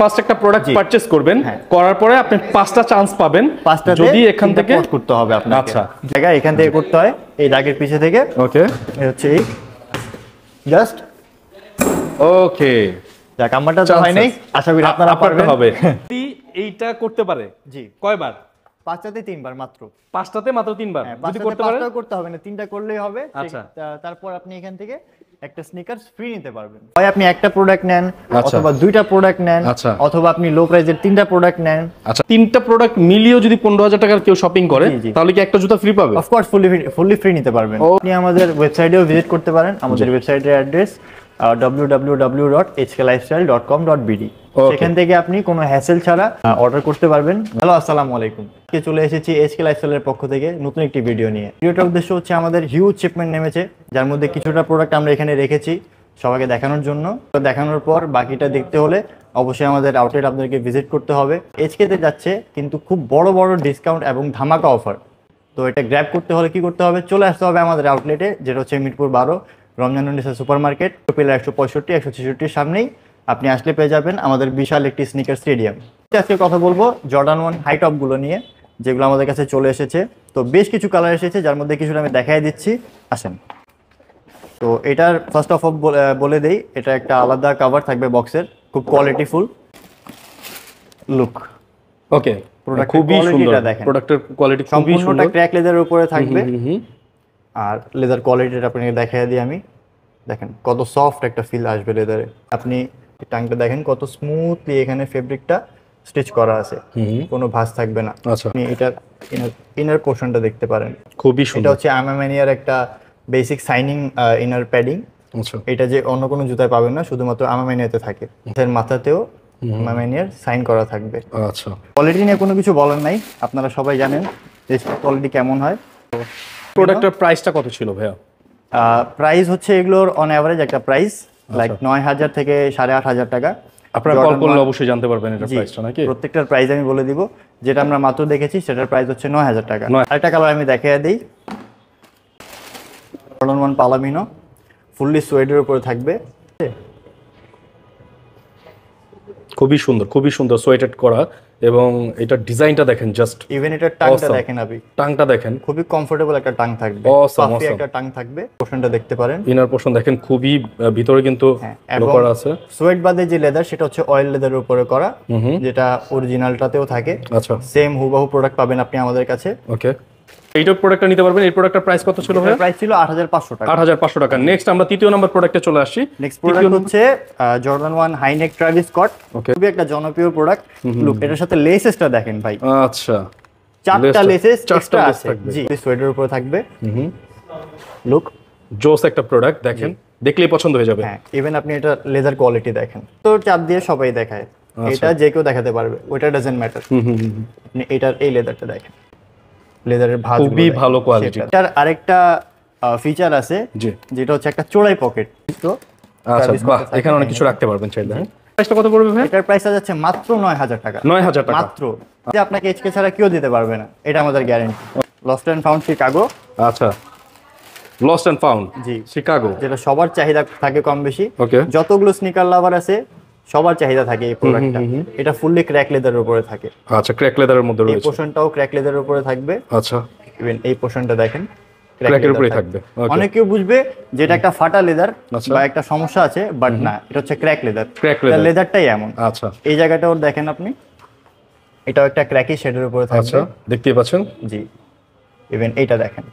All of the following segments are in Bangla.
ফার্স্ট একটা প্রোডাক্ট পারচেজ করবেন, করার পরে আপনি 5টা চান্স পাবেন, যদি এখান থেকে করতে হবে আপনাকে। আচ্ছা, জায়গা এখান থেকে করতে হয়, এই দাগের পিছে থেকে। ওকে, এই হচ্ছে এই জাস্ট ওকে। যাক, আমারটা তো হয় নাই, আশা করি আপনারা পারবেন। হবে এইটা করতে পারে জি, কয়বার? 5টাতে 3বার মাত্র। 5টাতে মাত্র 3বার যদি করতে পারে। 5টা করতে হবে না, 3টা করলেই হবে। আচ্ছা, তারপর আপনি এখান থেকে একটা স্নিকার্স ফ্রি নিতে পারবেন। হয় আপনি একটা প্রোডাক্ট নেন, অথবা 2টা প্রোডাক্ট নেন, অথবা আপনি লো প্রাইসের 3টা প্রোডাক্ট নেন। আচ্ছা, 3টা প্রোডাক্ট মিলিয়েও যদি 15,000 টাকার কেউ শপিং করে তাহলে কি একটা জুতা ফ্রি পাবে? অফ কোর্স, ফুলি ফ্রি নিতে পারবেন। আপনি আমাদের ওয়েবসাইটেও ভিজিট করতে পারেন। আমাদের ওয়েবসাইটের অ্যাড্রেস www.hklifestyle.com.bd। সেখান থেকে আপনি কোনো হ্যাসেল ছাড়া অর্ডার করতে পারবেন। হ্যালো, আসসালামু আলাইকুম। আজকে চলে এসেছি HK লাইফস্টাইলের পক্ষ থেকে নতুন একটি ভিডিও নিয়ে। ভিডিওটার উদ্দেশ্য হচ্ছে আমাদের হিউজ শিপমেন্ট নেমেছে, যার মধ্যে কিছুটা প্রোডাক্ট আমরা এখানে রেখেছি সবাইকে দেখানোর জন্য। দেখানোর পর বাকিটা দেখতে হলে অবশ্যই আমাদের আউটলেট আপনাদেরকে ভিজিট করতে হবে। HK-তে যাচ্ছে কিন্তু খুব বড় বড় ডিসকাউন্ট এবং ধামাকা অফার। তো এটা গ্র্যাব করতে হলে কি করতে হবে? চলে আসতে হবে আমাদের আউটলেটে, যেটা হচ্ছে Mirpur 12 Ramzan super market, pillar 165 166-র সামনেই। আপনি আসলে পেয়ে যাবেন আমাদের বিশাল একটি স্নিকার স্টেডিয়াম। আজকে কথা বলবো জর্ডান 1 হাই টপগুলো নিয়ে, যেগুলো আমাদের কাছে চলে এসেছে। তো বেশ কিছু কালার এসেছে, যার মধ্যে কিছুটা আমি দেখাই দিচ্ছি, আসেন। তো এটার ফার্স্ট অফ বলে দেই, এটা একটা আলাদা কভার থাকবে বক্সের, খুব কোয়ালিটিফুল লুক। ওকে, খুবই সুন্দর, প্রোডাক্টের কোয়ালিটি খুবই সুন্দর। সম্পূর্ণটা ক্র্যাক লেদারের উপরে থাকবে। আর লেদার কোয়ালিটিটা আপনাকে দেখাই দিই আমি। দেখেন কত সফট একটা ফিল আসবে লেদারে। আপনি টাংটা দেখেন কত স্মুথলি এখানে ফেব্রিকটা স্টিচ করা আছে, কোনো ভাঁজ থাকবে না। আপনি এটার ইনার পোর্শনটা দেখতে পারেন, খুবই সুন্দর। এটা হচ্ছে আমামানিয়ার একটা বেসিক সাইনিং ইনার প্যাডিং। এটা যে অন্য কোনো জুতায় পাবেন না, শুধুমাত্র আমামানিয়াতে থাকে। এর মাথাতেও আমামানিয়ার সাইন করা থাকবে। আচ্ছা, কোয়ালিটি নিয়ে কোনো কিছু বলার নাই, আপনারা সবাই জানেন যে কোয়ালিটি কেমন হয়। প্রোডাক্টের প্রাইসটা কত ছিল ভাইয়া? প্রাইস হচ্ছে এগুলোর অন এভারেজ একটা প্রাইস লাইক 9,000 থেকে 8,500 টাকা। আপনারা কল করলে অবশ্যই জানতে পারবেন এটা প্রাইসটা, নাকি? প্রত্যেকটার প্রাইস আমি বলে দিব। যেটা আমরা মাত্র দেখেছি সেটার প্রাইস হচ্ছে 9,000 টাকা। আরেকটা কালার আমি দেখিয়ে দিই, জর্ডান 1 পালামিনো, ফুললি সোয়েডের উপরে থাকবে। খুবই সুন্দর, খুবই সুন্দর সোয়েটেড করা, এবং এটার ডিজাইনটা দেখেন, জাস্ট ইভেন এটার টাংটা দেখেন, আপনি টাংটা দেখেন, খুবই কমফোর্টেবল একটা টাং থাকবে, পাফি একটা টাং থাকবে। পোর্শনটা দেখতে পারেন, ইনার পোর্শন দেখেন, খুবই ভিতরে কিন্তু করা আছে। সোয়েট বাদে যে লেদার, সেটা হচ্ছে অয়েল লেদারের উপরে করা, যেটা অরিজিনালটাতেও থাকে। আচ্ছা, সেম হুবহু প্রোডাক্ট পাবেন আপনি আমাদের কাছে। ওকে, এইটার প্রোডাক্টটা নিতে পারবেন। এই প্রোডাক্টটার প্রাইস কত ছিল ভাই? প্রাইস ছিল 8,500 টাকা। 8,500 টাকা। নেক্সট আমরা তৃতীয় নাম্বার প্রোডাক্টে চলে আসছি। নেক্সট প্রোডাক্ট হচ্ছে Jordan 1 high neck Travis Scott. খুবই একটা জনপ্রিয় প্রোডাক্ট। লুক, এটার সাথে লেসেসটা দেখেন ভাই। আচ্ছা, 4টা লেসেস এক্সট্রা আছে। জি, সোয়েটারের উপরে থাকবে। লুক, জোস একটা প্রোডাক্ট, দেখেন দেখলেই পছন্দ হয়ে যাবে। হ্যাঁ, ইভেন আপনি এটা লেদার কোয়ালিটি দেখেন, তো চাপ দিয়ে সবাই দেখায়, এটা যে কেউ দেখাতে পারবে, ওটা ডাজন্ট ম্যাটার। আপনি এটার এই লেদারটা দেখেন, লেদারের ভাঁজ খুবই ভালো কোয়ালিটি। এটার আরেকটা ফিচার আছে, যেটা হচ্ছে একটা চোড়াই পকেট। তো আচ্ছা, বাহ, এখানে অনেক কিছু রাখতে পারবেন চাইলে। প্রাইসটা কত পড়বে ভাই? এটার প্রাইসটা যাচ্ছে মাত্র 9,000 টাকা। 9,000 টাকা মাত্র। যে আপনাকে HK ছাড়া কেউ দিতে পারবে না, এটা আমাদের guarantee. Lost and found Chicago. আচ্ছা, লস্ট এন্ড ফাউন্ড, জি, শিকাগো, যেটা সবার চাহিদা থাকে কম বেশি। ওকে, যতগুলো স্নিকার লাভার আছে সবার চাহিদা থাকে এই প্রোডাক্টটা। এটা ফুললি ক্র্যাক লেদারের উপরে থাকে। আচ্ছা, ক্র্যাক লেদারের মধ্যে রয়েছে। এই পোর্শনটাও ক্র্যাক লেদারের উপরে থাকবে। আচ্ছা, ইভেন এই পোর্শনটা দেখেন, ক্র্যাকের উপরে থাকবে। অনেকেও বুঝবে যে এটা একটা ফাটা লেদার বা একটা সমস্যা আছে, বাট না, এটা হচ্ছে ক্র্যাক লেদার। ক্র্যাক লেদার, লেদারটাই এমন। আচ্ছা, এই জায়গাটাও দেখেন আপনি, এটাও একটা ক্র্যাকি শেডের উপরে থাকবে। আচ্ছা, দেখতেই পাচ্ছেন। জি, ইভেন এইটা দেখেন,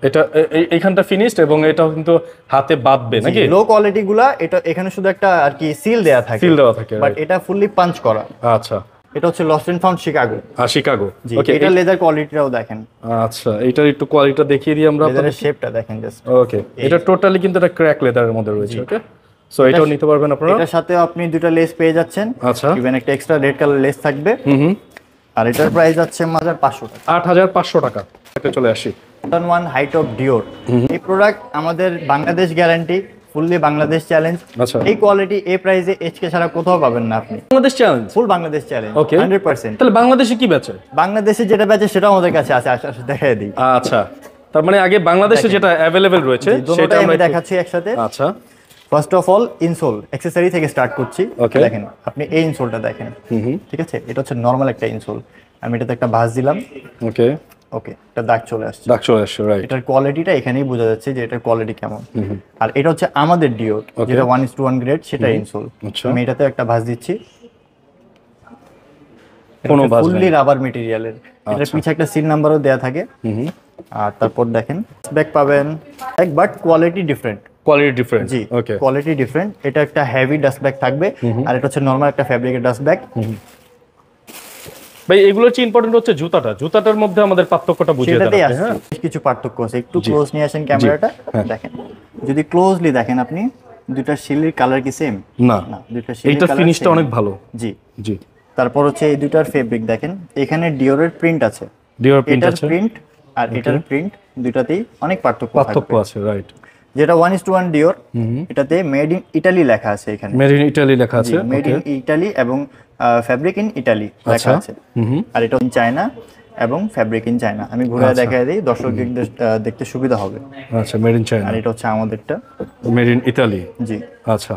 এটা এইখানটা ফিনিশড, এবং এটাও কিন্তু হাতে বাঁধবে নাকি? লো কোয়ালিটি গুলা এটা এখানে শুধু একটা আর কি সিল দেয়া থাকে, সিল দেওয়া থাকে, বাট এটা ফুললি পাঞ্চ করা। আচ্ছা, এটা হচ্ছে lost and found Chicago. Chicago, okay, এটা লেদার কোয়ালিটিটাও দেখেন। আচ্ছা, এটার একটু কোয়ালিটিটা দেখিয়ে দিই আমরা। লেদারের শেপটা দেখেন জাস্ট। ওকে, এটা টোটালি কিন্তু এটা ক্র্যাক লেদারের মধ্যে রয়েছে। ওকে, সো এটাও নিতে পারবেন আপনারা। এটার সাথে আপনি দুটো লেস পেয়ে যাচ্ছেন। আচ্ছা, ইভেন একটা এক্সট্রা রেড কালার লেস থাকবে। আর এটার প্রাইস আছে 8,500 টাকা। 8,500 টাকা। এটা চলে আসি জর্ডান 1 হাই টপ ডিওর। এই প্রোডাক্ট আমাদের Bangladesh guarantee, fully Bangladesh challenge. এই কোয়ালিটি এই প্রাইসে HK ছাড়া কোথাও পাবেন না আপনি। বাংলাদেশ চ্যালেঞ্জ, ফুল বাংলাদেশ চ্যালেঞ্জ, 100%। তাহলে বাংলাদেশে কি বেচে? বাংলাদেশে যেটা বেচে সেটা আমাদের কাছে আছে, আচ্ছা দেখাই দিই। আচ্ছা, তার মানে আগে বাংলাদেশে যেটা अवेलेबल রয়েছে সেটা আমরা দেখাচ্ছি একসাথে। আচ্ছা, first of all insole accessory থেকে স্টার্ট করছি। Okay. দেখেন আপনি এই ইনসোলটা দেখেন, ঠিক আছে, এটা হচ্ছে নর্মাল একটা ইনসোল। আমি এটাতে একটা ভাঁজ দিলাম, ওকে, ওকে, একটা দাগ চলে আসছে। দাগ চলে আসছে, রাইট। এটার কোয়ালিটিটা এখানেই বোঝা যাচ্ছে যে এটার কোয়ালিটি কেমন। আর এটা হচ্ছে আমাদের ডিওর, যেটা 1:1 গ্রেড, সেটা ইনসোল। আচ্ছা। আমি এটাতে একটা ভাঁজ দিচ্ছি, কোনো ভাঁজ ফুললি নেই। রাবার মেটেরিয়ালের। এটার পিছে একটা সিল নাম্বারও দেয়া থাকে। আর তারপর দেখেন ব্যাক পাবেন, but quality different. Quality different, G, okay. Quality different. এটা একটা হেভি ডাস্ট ব্যাগ থাকবে, আর এটা হচ্ছে নরমাল একটা ফ্যাব্রিকের ডাস্ট ব্যাগ। ভাই এগুলোর চেয়ে ইম্পর্টেন্ট হচ্ছে জুতাটার মধ্যে আমাদের পার্থক্যটা বুঝিয়ে দেন সেটাতেই আপনি, আসছে, হ্যাঁ। বেশ কিছু পার্থক্য আছে। একটু ক্লোজ নিয়ে আসেন ক্যামেরাটা, হ্যাঁ। দেখেন। যদি ক্লোজলি দেখেন আপনি, দুইটার শিলের কালার কি সেম? না, না, দুইটার শিলের এইটার কালার ফিনিশটা অনেক ভালো। জি। জি, তারপর হচ্ছে এই দুইটার ফেব্রিক দেখেন, এখানে ডিওরের প্রিন্ট আছে, ডিওর প্রিন্ট এটার আছে, প্রিন্ট আর এটার প্রিন্ট দুইটাতেই অনেক পার্থক্য পার্থক্য থাকবে। আছে, রাইট। যেটা 1:1 ডিওর, এটাতে মেড ইন ইটালি লেখা আছে এখানে। মেড ইন ইটালি লেখা আছে, মেড ইন ইটালি এবং ফ্যাব্রিক ইন ইটালি লেখা আছে। আর এটা চায়না এবং ফ্যাব্রিক ইন চায়না। আমি ঘুরে দেখাই দিই, দর্শকদের দেখতে সুবিধা হবে। আচ্ছা, মেড ইন চায়না, আর এটা হচ্ছে আমাদেরটা, মেড ইন ইতালি। জি। আচ্ছা,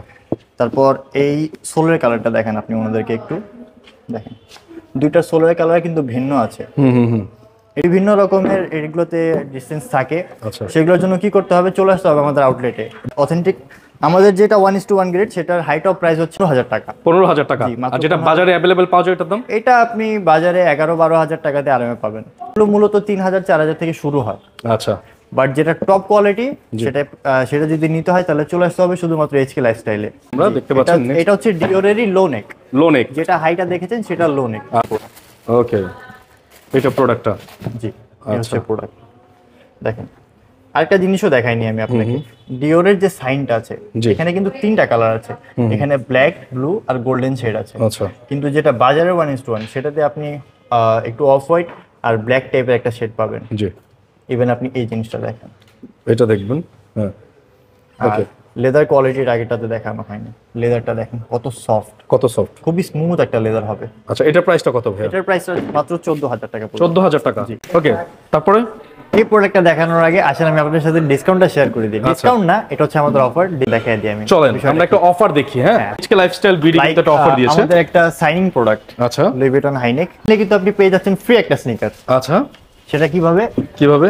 তারপর এই সোলের কালারটা দেখেন আপনি ওনাদেরকে একটু দেখেন, দুইটা সোলের কালার কিন্তু ভিন্ন আছে। এই বিভিন্ন রকমের এগুলোতে ডিসটেন্স থাকে। আচ্ছা। সেগুলোর জন্য কি করতে হবে, চলে আসতে হবে আমাদের আউটলেটে। অথেন্টিক আমাদের যেটা 1:1 গ্রেড, সেটার হাইট অফ প্রাইস হচ্ছে 1000 টাকা। 15,000 টাকা। জি, মাত্র আর যেটা 15,000 বাজারে অ্যাভেলেবেল পাওয়া যায় এটার দাম? এটা আপনি বাজারে 11-12 হাজার টাকাতে আরামে পাবেন। এগুলো মূলত 3,000-4,000 থেকে শুরু হয়। আচ্ছা, বাট যেটা টপ কোয়ালিটি, সেটা যদি নিতে হয় তাহলে চলে আসতে হবে শুধুমাত্র এইচকে লাইফস্টাইলে। আমরা দেখতে পাচ্ছেন এটা হচ্ছে ডিওরেরই লো নেক। লো নেক, যেটা হাইটা দেখেছেন সেটা লো নেক। ওকে, এটা প্রোডাক্টটা। জি, এটা হচ্ছে প্রোডাক্ট। দেখেন আরেকটা জিনিসও দেখাইনি আমি আপনাকে, ডিওরের যে সাইনটা আছে জি। এখানে কিন্তু 3টা কালার আছে। এখানে ব্ল্যাক, ব্লু আর গোল্ডেন শেড আছে। আচ্ছা, কিন্তু যেটা বাজারে 1:1, সেটাতে আপনি একটু অফ হোয়াইট আর ব্ল্যাক টাইপের একটা শেড পাবেন। জি, ইভেন আপনি এই জিনিসটা দেখেন, এটা দেখবেন, হ্যাঁ। ওকে। লেদার কোয়ালিটির আগেটাতে দেখানো হয়নি, লেদারটা দেখেন কত সফট, কত সফট, খুবই স্মুথ একটা লেদার হবে। আচ্ছা, এটার প্রাইসটা কত ভাই? এটার প্রাইস মাত্র 14,000 টাকা পড়বে। 14,000 টাকা, ওকে। তারপরে এই প্রোডাক্টটা দেখানোর আগে আসলে আমি আপনাদের সাথে ডিসকাউন্টটা শেয়ার করে দিই। ডিসকাউন্ট না, এটা হচ্ছে আমাদের অফার, দেখাই দিই আমি। চলেন আমরা একটা অফার দেখি, হ্যাঁ। আজকে লাইফস্টাইল বিডি Like, কিন্তু একটা অফার দিয়েছে। আমাদের একটা সাইনিং প্রোডাক্ট, আচ্ছা, লুই ভিটন হাইনেক, এখানে কিন্তু আপনি পেয়ে যাচ্ছেন ফ্রি একটা স্নিকার। আচ্ছা, সেটা কিভাবে? কিভাবে?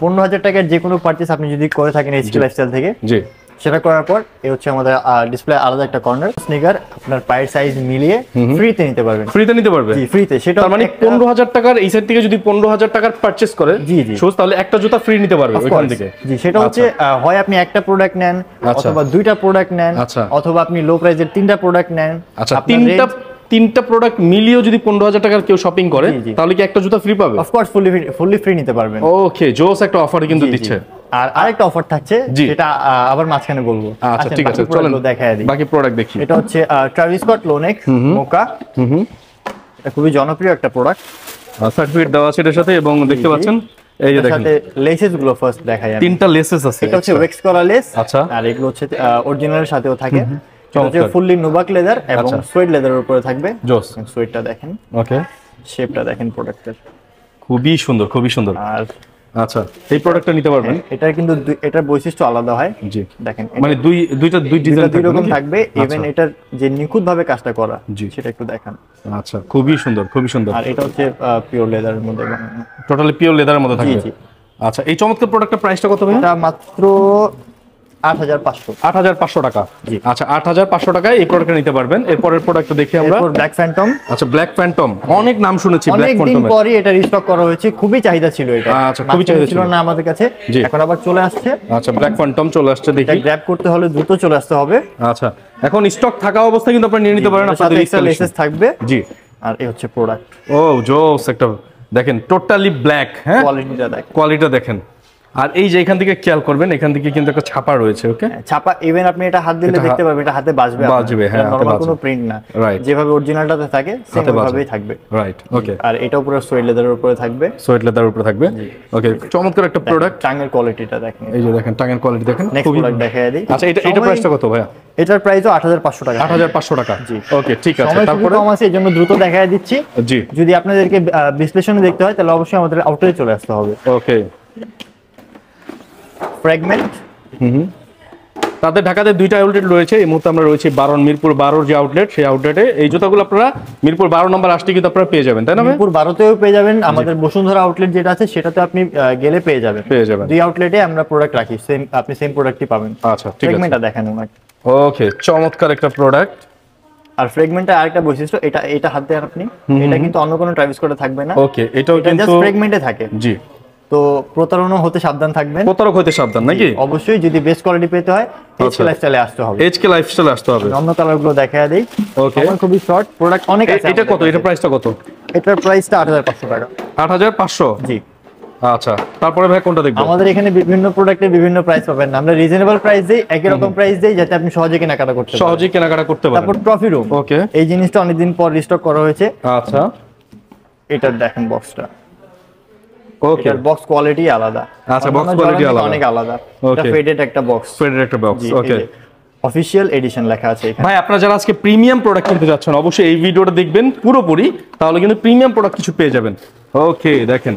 15,000 টাকার যে কোনো পারচেজ আপনি যদি করে থাকেন এইচকে লাইফস্টাইল থেকে, জি, সেটা করার পর এই হচ্ছে আমাদের ডিসপ্লে আলাদা একটা কর্নার, স্নিকার আপনার পায়ের সাইজ মিলিয়ে ফ্রিতে নিতে পারবেন। ফ্রিতে নিতে পারবে? জি, ফ্রিতে। সেটা তার মানে 15,000 টাকার এই সাইড থেকে যদি 15,000 টাকার পারচেজ করে জি, জি। শুজ, তাহলে একটা জুতা ফ্রি নিতে পারবে ওইখান থেকে। জি, সেটা হচ্ছে হয় আপনি একটা প্রোডাক্ট নেন, আচ্ছা। অথবা দুইটা প্রোডাক্ট নেন, আচ্ছা। অথবা আপনি লো প্রাইসের 3টা প্রোডাক্ট নেন। আচ্ছা, তিনটা প্রোডাক্ট মিলিয়েও যদি 15,000 টাকার কেউ শপিং করে, জি, জি। তাহলে কি একটা জুতা ফ্রি পাবে? অফকোর্স ফুললি ফ্রি নিতে পারবেন। ওকে, জোস একটা অফার কিন্তু জি, জি। দিচ্ছে। আর আরেকটা অফার থাকছে, জি। সেটা আবার মাঝখানে বলবো। আচ্ছা, ঠিক আছে, বাকি চলেন product গুলো দেখায় দিই। বাকি প্রোডাক্ট দেখি। এটা হচ্ছে ট্রাভিস স্কট লোনেক মোকা। এটা খুবই জনপ্রিয় একটা প্রোডাক্ট। সার্টিফিকেট দেওয়া আছে এটার সাথে, এবং দেখতে জি। পাচ্ছেন এই যে এর দেখেন সাথে লেসেস গুলো ফার্স্ট দেখাই আমি। 3টা লেসেস আছে। এটা হচ্ছে ওয়েক্স করা লেস। আচ্ছা। আর এগুলো হচ্ছে অরিজিনালের সাথেও থাকে। এটা হচ্ছে চমৎকার। ফুললি নুবাক লেদার এবং আচ্ছা। সুয়েড লেদারের উপরে থাকবে। জোস। সুয়েডটা দেখেন, ওকে, শেপটা দেখেন প্রোডাক্টের। খুবই সুন্দর, খুবই সুন্দর। আর আচ্ছা, এই প্রোডাক্টটা নিতে পারবেন। এটার কিন্তু এটার বৈশিষ্ট্য আলাদা হয়। জি, দেখেন মানে দুই ডিজাইন দুই রকম থাকবে। ইভেন এটার যে নিখুঁত ভাবে কাজটা করা, জি। সেটা একটু দেখান। আচ্ছা, খুবই সুন্দর, খুবই সুন্দর। আর এটা হচ্ছে পিওর লেদারের মধ্যে বানানো। টোটালি পিওর লেদারের মধ্যে থাকবে। জি। আচ্ছা, এই চমৎকার প্রোডাক্টের প্রাইসটা কত ভাই? এটা মাত্র 8,500। 8,500 টাকা। জি। আচ্ছা, 8,500 টাকায় এই প্রোডাক্টটা নিতে পারবেন। এরপরের প্রোডাক্টটা দেখি আমরা। এরপর ব্ল্যাক ফ্যান্টম। আচ্ছা, ব্ল্যাক ফ্যান্টম, অনেক নাম শুনেছি ব্ল্যাক অনেক দিন ফ্যান্টমের। পরই এটা রিস্টক করা হয়েছে, খুবই চাহিদা ছিল এটা। আচ্ছা, খুবই চাহিদা ছিল ছিল না আমাদের কাছে, জি। এখন আবার চলে আসছে। আচ্ছা, ব্ল্যাক ফ্যান্টম চলে আসছে, এটা দেখি। গ্র্যাব করতে হলে দ্রুত চলে আসতে হবে। আচ্ছা, এখন স্টক থাকা অবস্থায় কিন্তু আপনারা নিয়ে নিতে পারেন এটার সাথে আপনাদের এক্সট্রা লেসেস থাকবে। জি। আর এই হচ্ছে প্রোডাক্ট। ও জোস একটা, দেখেন টোটালি ব্ল্যাক, হ্যাঁ। কোয়ালিটিটা দেখেন, কোয়ালিটিটা দেখেন। আর এই যে এখান থেকে খেয়াল করবেন, এখান থেকে কিন্তু একটা ছাপা রয়েছে। ওকে, ছাপা। ইভেন আপনি এটা হাত দিলে দেখতে পাবেন, এটা হাতে বাজবে। বাজবে, হ্যাঁ, হাতে নরমাল বাজবে। কোনো প্রিন্ট না, Right. যেভাবে অরিজিনালটাতে থাকে সেম হাতে বাজবে। ভাবেই থাকবে। রাইট, ওকে। আর এটাও পুরো সুয়েড লেদারের উপরে থাকবে। সোয়েট লেদার উপরে থাকবে। ওকে, চমৎকার একটা প্রোডাক্ট। টাঙের কোয়ালিটিটা দেখেন। এই যে দেখেন টাঙের কোয়ালিটি দেখেন, নেক্সট খুবই। প্রোডাক্ট দেখাই দিই। আচ্ছা, এটা প্রাইসটা কত ভাইয়া? এটার প্রাইসও 8,500 টাকা। 8,500 টাকা। জি। ওকে, ঠিক আছে। সময় খুবই তারপরে কম আছে, এই জন্য দ্রুত দেখাই দিচ্ছি। জি, যদি আপনাদেরকে বিশ্লেষণে দেখতে হয় তাহলে অবশ্যই আমাদের আউটলেটে চলে আসতে হবে। ওকে। ফ্র্যাগমেন্ট। তাদের ঢাকাতে 2টা আউটলেট রয়েছে। এই মুহূর্তে আমরা রয়েছি মিরপুর 12 যে আউটলেট, সেই আউটলেটে এই জুতাগুলো আপনারা মিরপুর 12 নম্বর আসলে কিন্তু আপনারা পেয়ে যাবেন, তাই না ভাই? মিরপুর 12তেও পেয়ে যাবেন, আমাদের বসুন্ধরা আউটলেট যেটা আছে সেটাতে আপনি গেলে পেয়ে যাবেন। দুই আউটলেটে আমরা প্রোডাক্ট রাখি, সেম আপনি সেম প্রোডাক্টই পাবেন। আচ্ছা ঠিক আছে, ফ্রেগমেন্টটা দেখেন ওনাকে। ওকে, চমৎকার একটা প্রোডাক্ট। আর ফ্রেগমেন্টের আরেকটা বৈশিষ্ট্য, এটা হাত দেন আপনি, এটা কিন্তু অন্য কোনো ট্রাভিস কোডে থাকবে না। ওকে, এটাও কিন্তু জাস্ট ফ্রেগমেন্টে থাকে। জি, তো প্রতারণা হতে সাবধান থাকবেন, প্রতারক হতে সাবধান নাকি? অবশ্যই যদি বেস্ট কোয়ালিটি পেতে হয় এইচকে লাইফস্টাইলে আসতে হবে। এইচকে লাইফস্টাইলে আসতে হবে। অন্য কালারগুলো দেখায় দেই। ওকে, আমার খুবই শর্ট প্রোডাক্ট অনেক আছে। এটা কত? এটা প্রাইসটা কত? এটার প্রাইসটা 8500 টাকা। 8500? জি। আচ্ছা, তারপরে ভাই কোনটা দেখব? আমাদের এখানে বিভিন্ন প্রোডাক্টের বিভিন্ন প্রাইস পাবেন, আমরা রিজনেবল প্রাইস দেই, একই রকম প্রাইস দেই যাতে আপনি সহজে কেনাকাটা করতে পারেন। সহজে কেনাকাটা করতে পারেন। তারপর ট্রফি রুম, ওকে, এই জিনিসটা অনেকদিন পর রিস্টক করা হয়েছে। আচ্ছা, এটার দেখেন বক্সটা, ওকে, এটার বক্স কোয়ালিটি আলাদা। আচ্ছা, বক্স কোয়ালিটি আলাদা, অনেক আলাদা। এটা ওকে, ফেডেড একটা বক্স, ফেডেড একটা বক্স। ওকে, অফিশিয়াল এডিশন লেখা আছে এখানে। ভাই আপনারা যারা আজকে প্রিমিয়াম প্রোডাক্ট কিনতে যাচ্ছেন অবশ্যই এই ভিডিওটা দেখবেন পুরোপুরি, তাহলে কিন্তু প্রিমিয়াম প্রোডাক্ট কিছু পেয়ে যাবেন। ওকে, দেখেন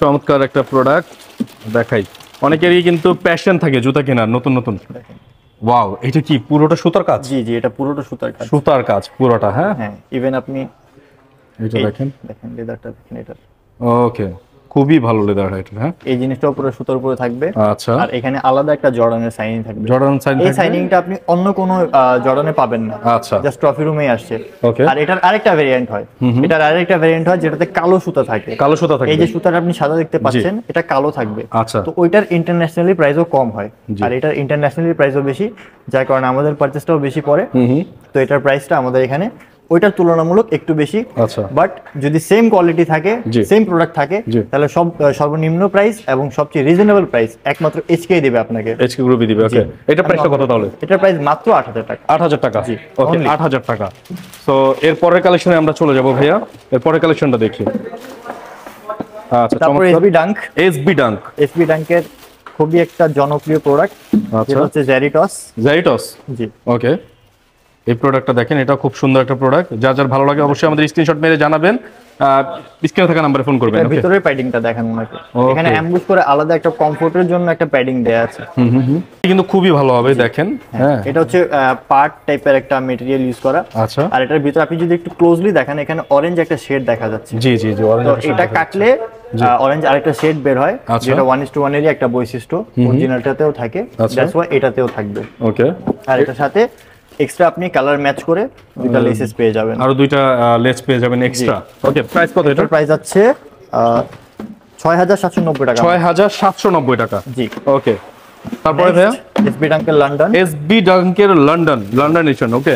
চমৎকার একটা প্রোডাক্ট দেখাই। অনেকেরই কিন্তু প্যাশন থাকে জুতা কেনার নতুন নতুন। ওয়াও, এটা কি পুরোটা সুতার কাজ? জি জি, এটা পুরোটা সুতার কাজ। সুতার কাজ পুরোটা? হ্যাঁ হ্যাঁ, ইভেন আপনি এটা দেখেন লেদারটা দেখেন, এটা ওকে, খুবই ভালো লেদার এটা। হ্যাঁ, এই জিনিসটাও পুরো সুতার উপরে থাকবে। আচ্ছা, আর এখানে আলাদা একটা জর্ডানের সাইনিং থাকবে। জর্ডান সাইন এই সাইনিংটা আপনি অন্য কোনো জর্ডানে পাবেন না। আচ্ছা, জাস্ট ট্রফি রুমেই আসছে। ওকে, আর এটার আরেকটা ভেরিয়েন্ট হয়, এটার আরেকটা ভেরিয়েন্ট হয় যেটাতে কালো সুতা থাকে। কালো সুতা থাকে, এই যে সুতাটা আপনি সাদা দেখতে পাচ্ছেন এটা কালো থাকবে। আচ্ছা, তো ওইটার ইন্টারন্যাশনালি প্রাইসও কম হয়, আর এটার ইন্টারন্যাশনালি প্রাইসও বেশি, যার কারণে আমাদের পারচেসটাও বেশি পড়ে। তো এটার প্রাইসটা আমাদের এখানে ওইটার তুলনামূলক একটু বেশি। আচ্ছা, বাট যদি সেম কোয়ালিটি থাকে, সেম প্রোডাক্ট থাকে, তাহলে সর্বনিম্ন প্রাইস এবং সবচেয়ে রিজনেবল প্রাইস একমাত্র এইচকে দিবে আপনাকে। এইচকে গ্রুপই দিবে। ওকে, এটা প্রাইসটা কত তাহলে? এটার প্রাইস মাত্র 8000 টাকা। 8000 টাকা? ওকে, 8000 টাকা। সো এর পরের কালেকশনে আমরা চলে যাব ভাইয়া, এর পরের কালেকশনটা দেখি। আচ্ছা, তারপর এসবি ডাঙ্ক। এসবি ডাঙ্কের খুবই একটা জনপ্রিয় প্রোডাক্ট, যেটা হচ্ছে জেরিটস। জি, ওকে, এই প্রোডাক্টটা দেখেন, এটা খুব সুন্দর একটা প্রোডাক্ট। যার ভালো লাগে অবশ্যই আমাদের স্ক্রিনশট মেরে জানাবেন, স্ক্রিনে থাকা নম্বরে ফোন করবেন। ওকে, ভিতরের প্যাডিংটা দেখেন ওনাকে, এখানে অ্যাম্বুশ করে আলাদা একটা কমফোর্টের জন্য একটা প্যাডিং দেয়া আছে। কিন্তু খুবই ভালো হবে দেখেন। হ্যাঁ, এটা হচ্ছে পার্ট টাইপের একটা ম্যাটেরিয়াল ইউজ করা। আচ্ছা, আর এটার ভিতরে আপনি যদি একটু ক্লোজলি দেখেন, এখানে অরেঞ্জ একটা শেড দেখা যাচ্ছে। জি জি জি, তো এটা কাটলে অরেঞ্জ আরেকটা শেড বের হয়, যেটা 1:1 এরই একটা বৈশিষ্ট্য, অরিজিনালটাতেও থাকে, দ্যাটস ওয়াই এটাতেও থাকবে। ওকে, আর এটার সাথে এক্সট্রা আপনি কালার ম্যাচ করে দুটো লেসেস পেয়ে যাবেন, আর দুইটা লেস পেয়ে যাবেন এক্সট্রা। ওকে, প্রাইস কত? এটার প্রাইস আছে 6790 টাকা। 6790 টাকা। জি, ওকে, তারপরে ভাইয়া এসবি ডাঙ্কের লন্ডন। এসবি ডাঙ্কের লন্ডন এডিশন। ওকে,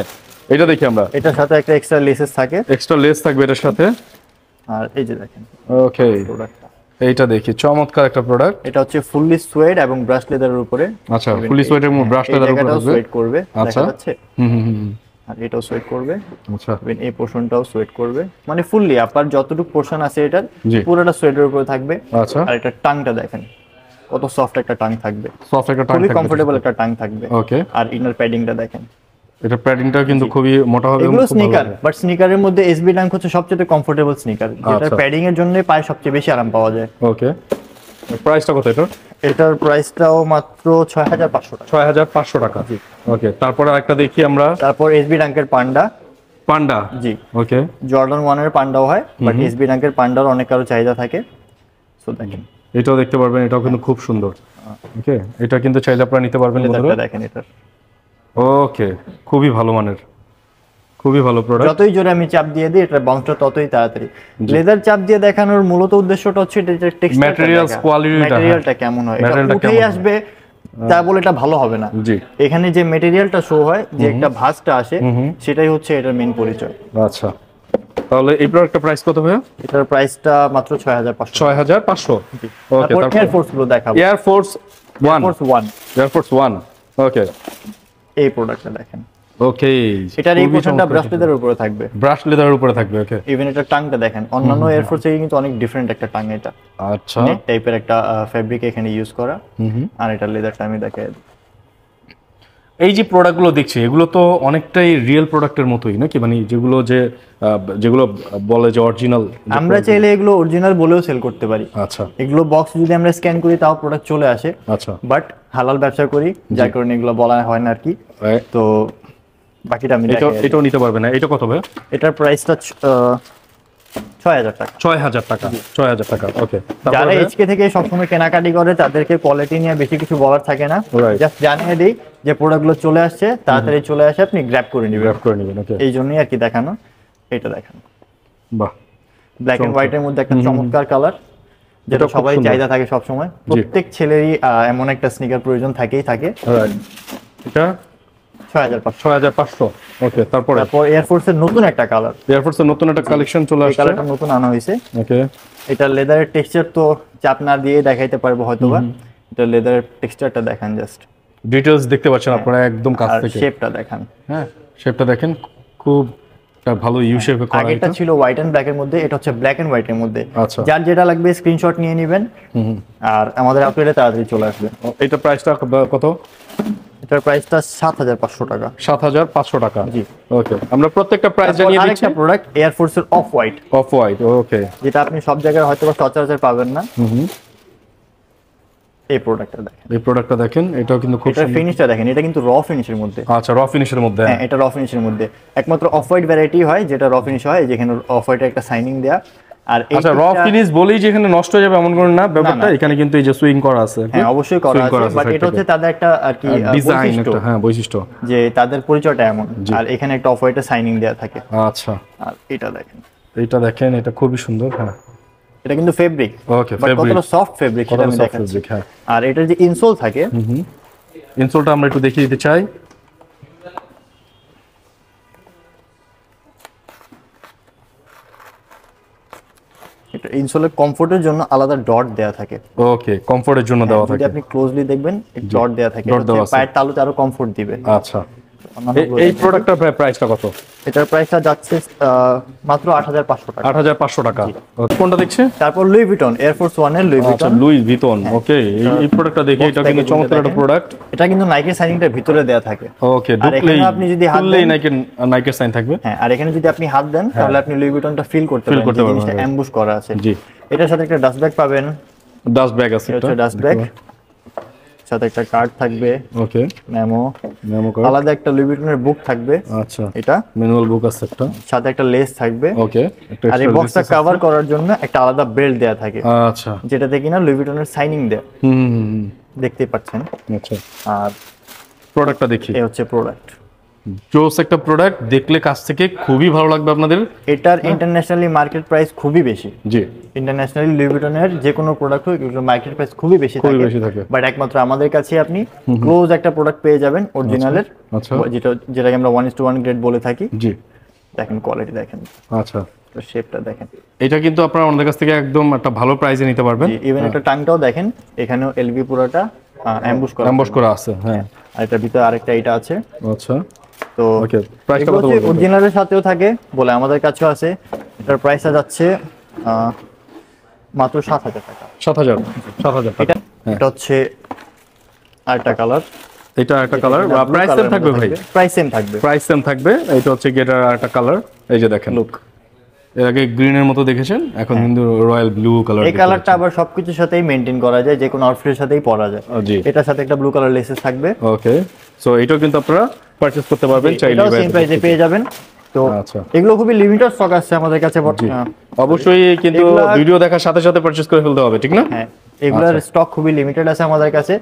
এটা দেখি আমরা। এটার সাথে একটা এক্সট্রা লেসেস থাকে, এক্সট্রা লেস থাকবে এটার সাথে। আর এই যে দেখেন ওকে, প্রোডাক্টটা, এইটা দেখি, চমৎকার একটা প্রোডাক্ট। এটা হচ্ছে ফুললি সোয়েড এবং ব্রাশ লেদারের উপরে। আচ্ছা, ফুললি সোয়েড এবং ব্রাশ লেদারের উপরে থাকবে। সোয়েড করবে, আচ্ছা, দেখা যাচ্ছে। আর এটাও সোয়েড করবে। আচ্ছা, এই পোরশনটাও সোয়েড করবে, মানে ফুললি আপনার যতটুকু পোরশন আছে এটার পুরোটা সোয়েডের উপরে থাকবে। আচ্ছা, আর এটা টাংটা দেখেন কত সফট একটা টাং থাকবে, সফট একটা টাং খুবই থাকবে, কমফোর্টেবল একটা টাং থাকবে। ওকে, আর ইনার প্যাডিংটা দেখেন, এটা প্যাডিংটা কিন্তু খুবই মোটা হবে। এগুলো স্নিকার, বাট স্নিকারের মধ্যে এসবি ডাঙ্ক হচ্ছে সবচেয়ে কমফোর্টেবল স্নিকার, যেটা প্যাডিং এর জন্য পায়ে সবচেয়ে বেশি আরাম পাওয়া যায়। ওকে, প্রাইসটা কত এটার? এটার প্রাইসটাও মাত্র 6500 টাকা। 6500 টাকা। ওকে, তারপরে আরেকটা দেখি আমরা। তারপর এসবি ডাঙ্কের পান্ডা। জি, ওকে, জর্ডান 1 এর পান্ডাও হয়, বাট এসবি ডাঙ্কের পান্ডার অনেক কারো চাহিদা থাকে। সো দেখেন, এটাও দেখতে পারবেন, এটাও কিন্তু খুব সুন্দর। ওকে, এটা কিন্তু চাইলে আপনারা নিতে পারবেন বন্ধুরা। দেখেন এটা, ওকে, খুবই ভালো মানের, খুবই ভালো প্রোডাক্ট। যতই জোরে আমি চাপ দিয়ে দিই, এটা বাউন্সটা ততই তাড়াতাড়ি। লেদার চাপ দিয়ে দেখানোর মূলত উদ্দেশ্যটা হচ্ছে এটা টেক্সচার, ম্যাটেরিয়ালস কোয়ালিটিটা, ম্যাটেরিয়ালটা কেমন হয়, এটা উঠেই আসবে তা বলে এটা ভালো হবে না। জি, এখানে যে ম্যাটেরিয়ালটা শো হয়, যে একটা ভাঁজটা আসে, সেটাই হচ্ছে এটার মেইন পরিচয়। আচ্ছা, তাহলে এই প্রোডাক্টটার প্রাইস কত ভাইয়া? এটার প্রাইসটা মাত্র 6500। 6500। ওকে, তারপর এয়ারফোর্স গুলো দেখাবো। এয়ারফোর্স 1। ওকে, এই প্রোডাক্টটা দেখেন। ওকে, এটার এই পোর্শনটা ব্রাশ লেদারের উপরে থাকবে। ব্রাশ লেদারের উপরে থাকবে। ওকে, ইভেন এটা টাংটা দেখেন, অন্যান্য এয়ারফোর্স থেকে কিন্তু অনেক ডিফারেন্ট একটা টাং এটা। আচ্ছা, নেট টাইপের একটা ফেব্রিক এখানে ইউজ করা। আর এটা লেদারটা আমি দেখাই, এই যে প্রোডাক্টগুলো দেখছি এগুলো তো অনেকটাই রিয়েল প্রোডাক্টের মতোই নাকি, মানে যেগুলো বলে যে অরিজিনাল। আমরা চাইলে এগুলো অরিজিনাল বলেও সেল করতে পারি। আচ্ছা এগুলো বক্স যদি আমরা স্ক্যান করি তাও প্রোডাক্ট চলে আসে। আচ্ছা বাট হালাল ব্যবসা করি যার কারণে এগুলো বলা হয় না আর কি। তো বাকিটা আমি এটাও নিতে পারবে না। এটা কত ভাই? এটার প্রাইসটা 6000 টাকা। 6000 টাকা। 6000 টাকা। ওকে। যারা এইচকে থেকে সবসময় কেনাকাটি করে তাদেরকে কোয়ালিটি নিয়ে বেশি কিছু বলার থাকে না, Right. জাস্ট জানিয়ে দিই যে প্রোডাক্টগুলো চলে আসছে, তাড়াতাড়ি চলে আসে, আপনি গ্র্যাব করে নেবেন। গ্র্যাব করে নেবেন। ওকে। এই জন্যই আর কি দেখানো। এটা দেখানো বাহ, ব্ল্যাক এন্ড হোয়াইটের মধ্যে একটা চমৎকার কালার, যেটা এটা খুব সবাই সুন্দর। চাহিদা থাকে সব সময়। প্রত্যেক ছেলেরই এমন একটা স্নিকার প্রয়োজন থাকেই থাকে। Right. এটা 6500। 6500। ওকে। তারপরে তারপর এয়ারফোর্সের নতুন একটা কালার, এয়ারফোর্সের নতুন একটা কালেকশন চলে এই আসছে। কালারটা নতুন আনা হয়েছে। ওকে। এটা লেদারের টেক্সচার তো চাপ না দিয়ে দেখাইতে পারবো হয়তোবা। এটা লেদারের টেক্সচারটা দেখান জাস্ট, ডিটেইলস দেখতে পাচ্ছেন আপনারা একদম কাছ আর থেকে। শেপটা দেখান। হ্যাঁ, শেপটা দেখেন, খুব একটা ভালো ইউ শেপে করা। আগেরটা ছিল হোয়াইট এন্ড ব্ল্যাক এর মধ্যে, এটা হচ্ছে ব্ল্যাক এন্ড হোয়াইট এর মধ্যে। আচ্ছা। যার যেটা লাগবে স্ক্রিনশট নিয়ে নেবেন, আর আমাদের আপডেটে তাড়াতাড়ি চলে আসবে। এটা প্রাইসটা কত? এটার প্রাইসটা 7500 টাকা। 7500 টাকা। জি। ওকে, আমরা প্রত্যেকটা প্রাইস জানিয়ে দিচ্ছি। আরেকটা প্রোডাক্ট এয়ারফোর্সের off white, off white. Okay. যেটা আপনি সব জায়গায় হয়তো সচরাচর পাবেন না। এই প্রোডাক্টটা দেখেন, এই প্রোডাক্টটা দেখেন, এটাও কিন্তু খুব এটার ফিনিশটা দেখেন, এটা কিন্তু র ফিনিশের মধ্যে। আচ্ছা, র ফিনিশের মধ্যে। হ্যাঁ, এটা র ফিনিশের মধ্যে। একমাত্র অফ হোয়াইট ভ্যারাইটি হয় যেটা র ফিনিশ হয়, যেখানে অফ হোয়াইটের একটা সাইনিং দেয়া। আর আচ্ছা, র ফিনিশ বলেই যে এখানে নষ্ট হয়ে যাবে এমন করে না ব্যাপারটা। এখানে কিন্তু এই যে সুইং করা আছে। হ্যাঁ, অবশ্যই করা আছে, বাট এটা হচ্ছে তাদের একটা আর কি ডিজাইন, বৈশিষ্ট্য, একটা হ্যাঁ বৈশিষ্ট্য, যে তাদের পরিচয়টা এমন। আর এখানে একটা অফ হোয়াইটের সাইনিং দেয়া থাকে। আচ্ছা, আর এটা দেখেন, এটা দেখেন, এটা খুবই সুন্দর। হ্যাঁ, এটা কিন্তু ফেব্রিক। ওকে, বাট ফেব্রিক, কতটা সফট ফেব্রিক সেটা আমি দেখাচ্ছি। ফেব্রিক। হ্যাঁ, আর এটার যে ইনসোল থাকে, ইনসোলটা আমরা একটু দেখিয়ে দিতে চাই। এটা ইনসোলের কমফোর্টের জন্য আলাদা ডট দেয়া থাকে। ওকে, কমফোর্টের জন্য দেওয়া যদি থাকে। আপনি ক্লোজলি দেখবেন, ডট দেয়া থাকে, ডট দেওয়া আছে। পায়ের তালুতে আরো কমফোর্ট দিবে। আচ্ছা, এই প্রোডাক্টটার প্রাইসটা কত? এটার প্রাইসটা যাচ্ছে মাত্র 8500 টাকা। 8500 টাকা। কোনটা দেখছে? তারপর লুই ভিটন এয়ারফোর্স 1 এর লুই আচ্ছা, ভিটন। লুই ভিতন। ওকে, এই প্রোডাক্টটা দেখি, এটা কিন্তু চমৎকার একটা প্রোডাক্ট। এটা কিন্তু নাইকের সাইনিংটা ভিতরে দেয়া থাকে। ওকে, আর এখানে আপনি যদি হাত খুললেই দেন, নাইকের সাইন থাকবে। হ্যাঁ, আর এখানে যদি আপনি হাত দেন তাহলে আপনি লুই ভিটনটা ফিল করতে Feel পারবেন, করতে যে পারবেন, জিনিসটা অ্যাম্বুশ করা আছে। জি। এটার সাথে একটা ডাস্ট ব্যাগ পাবেন, ডাস্ট ব্যাগ আছে, এটা হচ্ছে ডাস্ট ব্যাগ, সাথে একটা কার্ড থাকবে, ওকে, মেমো কার্ড, আলাদা একটা লুই ভিটনের বুক থাকবে। আচ্ছা, এটা ম্যানুয়াল বুক আছে একটা, সাথে একটা লেস থাকবে। ওকে, আর এই বক্সটা কভার করার জন্য একটা আলাদা বেল্ট দেয়া থাকে, আচ্ছা, যেটাতে কিনা লুই ভিটনের সাইনিং দেয়া, দেখতেই পাচ্ছেন। আচ্ছা, আর প্রোডাক্টটা দেখি। এই হচ্ছে প্রোডাক্ট, জোস একটা প্রোডাক্ট, দেখলে কাছ থেকে খুবই ভালো লাগবে আপনাদের। এটার ইন্টারন্যাশনালি মার্কেট প্রাইস খুবই বেশি। জি, ইন্টারন্যাশনালি লুই ভিটনের যে কোনো প্রোডাক্ট হোক, এগুলোর মার্কেট প্রাইস খুবই বেশি থাকে। বাট একমাত্র আমাদের কাছে আপনি ক্লোজ একটা প্রোডাক্ট পেয়ে যাবেন অরিজিনালের, আচ্ছা, যেটাকে আমরা 1:1 গ্রেড বলে থাকি। জি, দেখেন কোয়ালিটি দেখেন, আচ্ছা, শেপটা দেখেন। এটা কিন্তু আপনারা আমাদের কাছ থেকে একদম একটা ভালো প্রাইসে নিতে পারবেন। ইভেন একটা টাংটাও দেখেন, এখানেও এলভি পুরোটা অ্যাম্বুশ করা আছে। হ্যাঁ, আর এটার ভিতরে আরেকটা এটা আছে। আচ্ছা, তো ওকে, প্রাইসটা কত? অরিজিনালের সাথেও থাকে বলে আমাদের কাছেও আছে। এটার প্রাইসটা যাচ্ছে মাত্র 7000 টাকা। 7000 টাকা। এটা হচ্ছে আরেকটা কালার, এটা একটা কালার। প্রাইস সেম থাকবে ভাই? প্রাইস সেম থাকবে, প্রাইস সেম থাকবে। এটা হচ্ছে গেটার আরেকটা কালার, এই যে দেখেন, লুক। এর আগে গ্রিনের মতো দেখেছেন, এখন কিন্তু রয়্যাল ব্লু কালার। এই কালারটা আবার সবকিছুর সাথেই মেইনটেইন করা যায়, যে কোনো আউটফিটের সাথেই পরা যায়। জি, এটার সাথে একটা ব্লু কালার লেসেস থাকবে। ওকে, সো এটাও কিন্তু আপনারা পারচেজ করতে পারবেন চাইলে। এটাও সেম প্রাইসে পেয়ে যাবেন। তো আচ্ছা, এগুলো খুবই লিমিটেড স্টক আছে আমাদের কাছে। অবশ্যই কিন্তু ভিডিও দেখার সাথে সাথে পারচেজ করে ফেলতে হবে, ঠিক না? হ্যাঁ, এগুলোর স্টক খুবই লিমিটেড আছে আমাদের কাছে,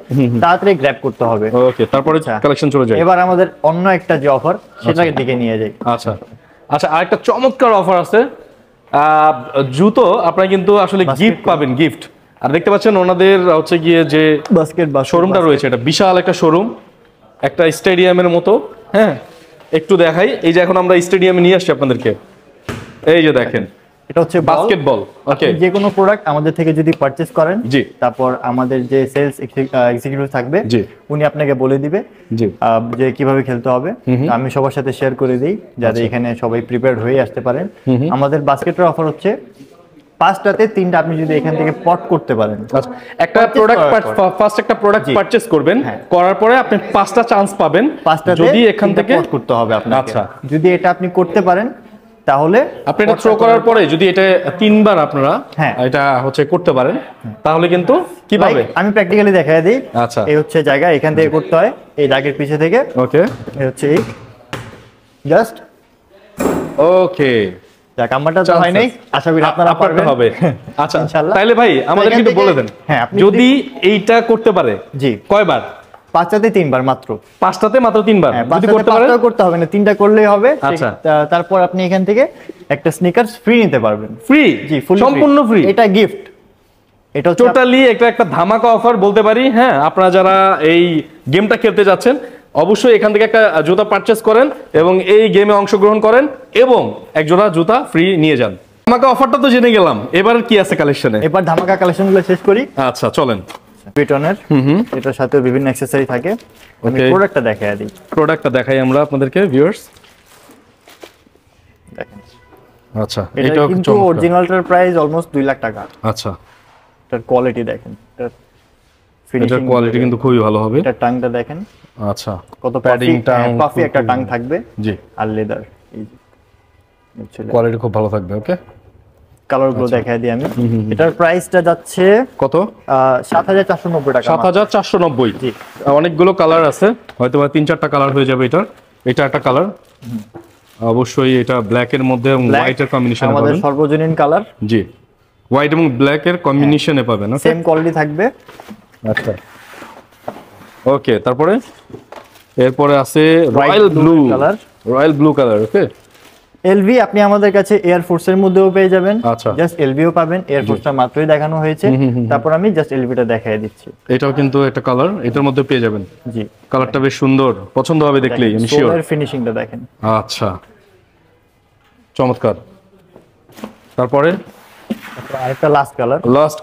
তাড়াতাড়ি গ্র্যাব করতে হবে। ওকে, তারপরে কালেকশন চলে যায়। এবার আমাদের অন্য একটা যে অফার, সেটাকে দিকে নিয়ে যাই। আচ্ছা, আচ্ছা, আরেকটা চমৎকার অফার আছে। জুতো আপনারা কিন্তু আসলে গিফট পাবেন, গিফট। আর দেখতে পাচ্ছেন ওনাদের হচ্ছে গিয়ে যে বাস্কেট বা শোরুমটা রয়েছে, এটা বিশাল একটা শোরুম, একটা স্টেডিয়ামের মতো। হ্যাঁ, একটু দেখাই, এই যে এখন আমরা স্টেডিয়ামে নিয়ে আসছি আপনাদেরকে, এই যে দেখেন, এটা হচ্ছে বাস্কেটবল। ওকে, যে কোনো প্রোডাক্ট আমাদের থেকে যদি পারচেজ করেন, জি, তারপর আমাদের যে সেলস এক্সিকিউটিভ থাকবে, জি, উনি আপনাকে বলে দিবে জি, যে কিভাবে খেলতে হবে। আমি সবার সাথে শেয়ার করে দিই, যাতে এখানে সবাই প্রিপেয়ার্ড হয়ে আসতে পারেন। আমাদের বাস্কেটের অফার হচ্ছে 5টাতে 3টা আপনি যদি এখান থেকে পট করতে পারেন। আচ্ছা, একটা প্রোডাক্ট ফার্স্ট একটা প্রোডাক্ট পারচেজ করবেন, করার পরে আপনি 5টা চান্স পাবেন, 5টাতে যদি এখান থেকে পট করতে হবে আপনাকে। আচ্ছা, যদি এটা আপনি করতে পারেন তাহলে আপনি এটা থ্রো করার পরে যদি এটা 3বার আপনারা এটা হচ্ছে করতে পারেন, তাহলে কিন্তু কিভাবে আমি প্র্যাকটিক্যালি দেখায় দিই। আচ্ছা, এই হচ্ছে জায়গা, এখান থেকে করতে হয়, এই দাগের পিছে থেকে। ওকে, এই হচ্ছে এই জাস্ট ওকে। যাক, আমারটা তো হয় নাই, আশা করি আপনারা পারবেন হবে। আচ্ছা ইনশাআল্লাহ। তাহলে ভাই আমাদের একটু বলে দেন, হ্যাঁ, আপনি যদি এইটা করতে পারে জি কয়বার? 5টাতে 3বার মাত্র। 5টাতে মাত্র 3বার যদি করতে পারে, 5টাও করতে হবে না, 3টা করলেই হবে। আচ্ছা, তারপর আপনি এখান থেকে একটা স্নিকার্স ফ্রি নিতে পারবেন। ফ্রি? জি, সম্পূর্ণ ফ্রি? এটা গিফট, এটা টোটালি একটা ধামাকা অফার বলতে পারি। হ্যাঁ, আপনারা যারা এই গেমটা খেলতে যাচ্ছেন অবশ্যই এখান থেকে একটা জুতা পারচেজ করেন এবং এই গেমে অংশগ্রহণ করেন এবং এক জোড়া জুতা ফ্রি নিয়ে যান। ধামাকা অফারটা তো জেনে গেলাম, এবার কি আছে কালেকশনে? এবার ধামাকা কালেকশনগুলো শেষ করি। আচ্ছা চলেন। বিটনের এটার সাথে বিভিন্ন অ্যাকসেসরি থাকে। আমি প্রোডাক্টটা দেখাই দিই। প্রোডাক্টটা দেখাই আমরা আপনাদেরকে ভিউয়ার্স, দেখেন। আচ্ছা, এটা কিন্তু অরিজিনালটার প্রাইস অলমোস্ট 2 লাখ টাকা। আচ্ছা, এটার কোয়ালিটি দেখেন, এটার কোয়ালিটি কিন্তু খুবই ভালো হবে। এটা টাংটা দেখেন, আচ্ছা, কত প্যাডিং টাং, পাফি একটা টাং থাকবে। জি, আর লেদার কোয়ালিটি খুব ভালো থাকবে। ওকে, কালারগুলো দেখাই দিই আমি। এটার প্রাইসটা যাচ্ছে কত? 7490 টাকা। 7490। জি, অনেকগুলো কালার আছে, হয়তো 3-4টা কালার হয়ে যাবে। এটা একটা কালার, অবশ্যই এটা ব্ল্যাক এর মধ্যে এবং হোয়াইট এর কম্বিনেশনে পাবেন। আমাদের সর্বজনীন কালার। জি, হোয়াইট এবং ব্ল্যাক এর কম্বিনেশনে পাবেন। ওকে, সেম কোয়ালিটি থাকবে। আচ্ছা, ওকে। এরপরে আছে royal blue colour. Royal blue colour. Okay, LV আপনি আমাদের কাছে এয়ার ফোর্সের মধ্যেও পেয়ে যাবেন। আচ্ছা, জাস্ট এলভিও পাবেন, এয়ার ফোর্সটা মাত্রই দেখানো হয়েছে। তারপর আমি জাস্ট এলভিটা দেখাই দিচ্ছি। এটাও কিন্তু একটা কালার, এটার মধ্যে পেয়ে যাবেন। জি, কালারটা বেশ সুন্দর, পছন্দ হবে দেখলেই, আমি শিওর। সোলের ফিনিশিংটা দেখেন। আচ্ছা, চমৎকার। তারপরে আরেকটা লাস্ট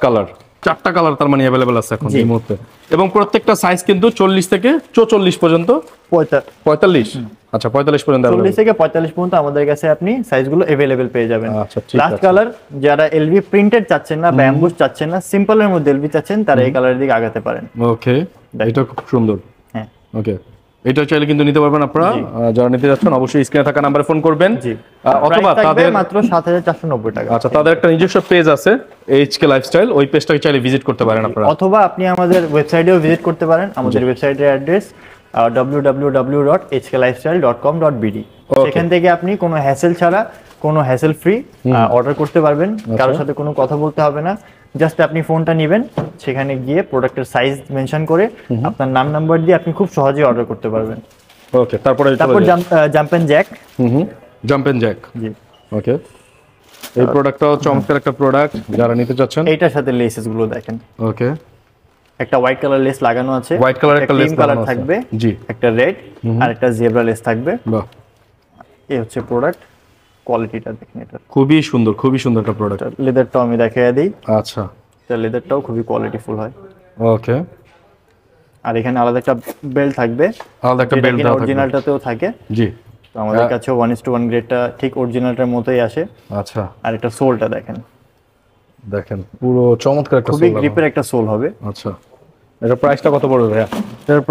কালার। 4টা কালার তার মানে अवेलेबल আছে এখন এই মুহূর্তে, এবং প্রত্যেকটা সাইজ কিন্তু 40 থেকে 44 পর্যন্ত। 45? আচ্ছা, 45 পর্যন্ত। 40 থেকে 45 পর্যন্ত আমাদের কাছে আপনি সাইজগুলো अवेलेबল পেয়ে যাবেন। আচ্ছা, ঠিক আছে। লাস্ট কালার, যারা এলভি প্রিন্টেড চাচ্ছেন না, ব্যাম্বুস চাচ্ছেন না, সিম্পলের মধ্যে এলভি চাচ্ছেন, তারা এই কালারের দিকে আগাতে পারেন। ওকে, এটা খুব সুন্দর। হ্যাঁ, ওকে, এটা চাইলে কিন্তু নিতে পারবেন আপনারা। যারা নিতে যাচ্ছেন অবশ্যই স্ক্রিনে থাকা নাম্বারে ফোন করবেন, অথবা তাদের মাত্র 7490 টাকা। আচ্ছা, তাদের একটা নিজস্ব পেজ আছে এইচকে লাইফস্টাইল, ওই পেজটাকে চাইলে ভিজিট করতে পারেন আপনারা, অথবা আপনি আমাদের ওয়েবসাইটেও ভিজিট করতে পারেন। আমাদের ওয়েবসাইটের অ্যাড্রেস www.hklifestyle.com.bd। সেখান থেকে আপনি কোনো হ্যাসেল ছাড়া, কোনো হ্যাসেল ফ্রি অর্ডার করতে পারবেন। কারোর সাথে কোনো কথা বলতে হবে না, জাস্ট আপনি ফোনটা নেবেন, সেখানে গিয়ে প্রোডাক্টের সাইজ মেনশন করে আপনার নাম নাম্বার দিয়ে আপনি খুব সহজেই অর্ডার করতে পারবেন। ওকে, তারপর jump and jack. Jump and jack. জি, ওকে, এই প্রোডাক্টটাও চমৎকার একটা প্রোডাক্ট, যারা নিতে চাচ্ছেন। এইটার সাথে লেসেস গুলো দেখেন। ওকে, একটা হোয়াইট কালার লেস লাগানো আছে, হোয়াইট কালার একটা লেস কালার থাকবে। জি, একটা রেড আর একটা জেব্রা লেস থাকবে। বাহ, এই হচ্ছে প্রোডাক্ট। কোয়ালিটিটা দেখেন, এটা খুবই সুন্দর একটা প্রোডাক্ট। লেদারটাও আমি দেখাই দিই। আচ্ছা, এটা লেদারটাও খুবই কোয়ালিটিফুল হয়। ওকে, আর এখানে আলাদা একটা বেল্ট থাকবে, আলাদা একটা বেল্ট দেওয়া থাকবে। অরিজিনালটাতেও থাকে। জি, তো আমাদের কাছে 1:1 গ্রেডটা ঠিক অরিজিনালটার মতোই আসে। আচ্ছা, আর এটা সোলটা দেখেন, পুরো চমৎকার একটা সোল, খুবই গ্রিপের একটা সোল হবে। আচ্ছা, এটা প্রাইসটা কত পড়বে ভাইয়া? এটার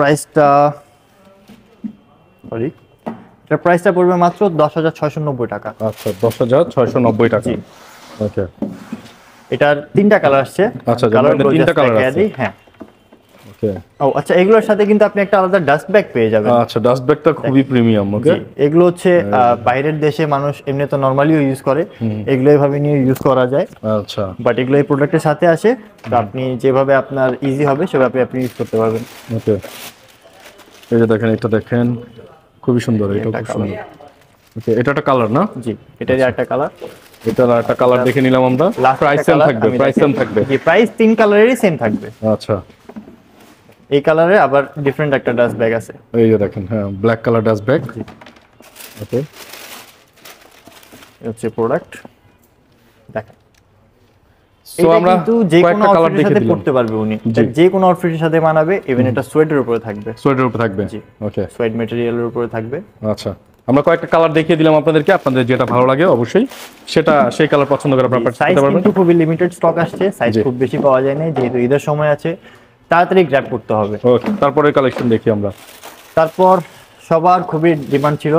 প্রাইসটা পড়বে মাত্র 10,690 টাকা। আচ্ছা, 10,690 টাকা। ওকে, এটার 3টা কালার আসছে। আচ্ছা, কালারগুলো 3টা কালার আছে। হ্যাঁ, ওকে। ও আচ্ছা, এগুলোর সাথে কিন্তু আপনি একটা আলাদা ডাস্ট ব্যাগ পেয়ে যাবেন। আচ্ছা, ডাস্ট ব্যাগটা খুবই প্রিমিয়াম। ওকে, এগুলো হচ্ছে বাইরের দেশে মানুষ এমনি তো নরমালিও ইউজ করে, এগুলো এইভাবে নিয়ে ইউজ করা যায়। আচ্ছা, বাট এগুলো এই প্রোডাক্টের সাথে আসে, তো আপনি যেভাবে আপনার ইজি হবে সেভাবে আপনি ইউজ করতে পারবেন। ওকে, এই যে দেখেন, এটা দেখেন, খুবই সুন্দর। এটা খুব সুন্দর। ওকে, এটা একটা কালার না? জি, এটারই একটা কালার। এটার একটা কালার দেখে নিলাম আমরা। প্রাইস সেম থাকবে? জি, প্রাইস 3 কালারেরই সেম থাকবে। আচ্ছা, এই কালারে আবার ডিফারেন্ট একটা ডাস্ট ব্যাগ আছে। এই যে দেখেন, হ্যাঁ, ব্ল্যাক কালার ডাস্ট ব্যাগ। ওকে, এই হচ্ছে প্রোডাক্ট দেখেন। সো আমরা কিন্তু যে কোনো আউটফিটের সাথে পরতে পারবে উনি, যে কোনো আউটফিটের সাথে মানাবে। ইভেন এটা সোয়েটারের উপরে থাকবে। সোয়েটারের উপরে থাকবে? জি, ওকে, সোয়েট ম্যাটেরিয়ালের উপরে থাকবে। আচ্ছা, আমরা কয়েকটা কালার দেখিয়ে দিলাম আপনাদেরকে, আপনাদের যেটা ভালো লাগে অবশ্যই সেটা সেই কালার পছন্দ করে আপনারা পারচেজ সাইজ করতে পারবেন। কিন্তু খুবই লিমিটেড স্টক আসছে, সাইজ খুব বেশি পাওয়া যায় না, যেহেতু ঈদের সময় আছে তাড়াতাড়ি গ্র্যাব করতে হবে। ওকে, তারপরে কালেকশন দেখি আমরা। তারপর সবার খুবই ডিমান্ড ছিল,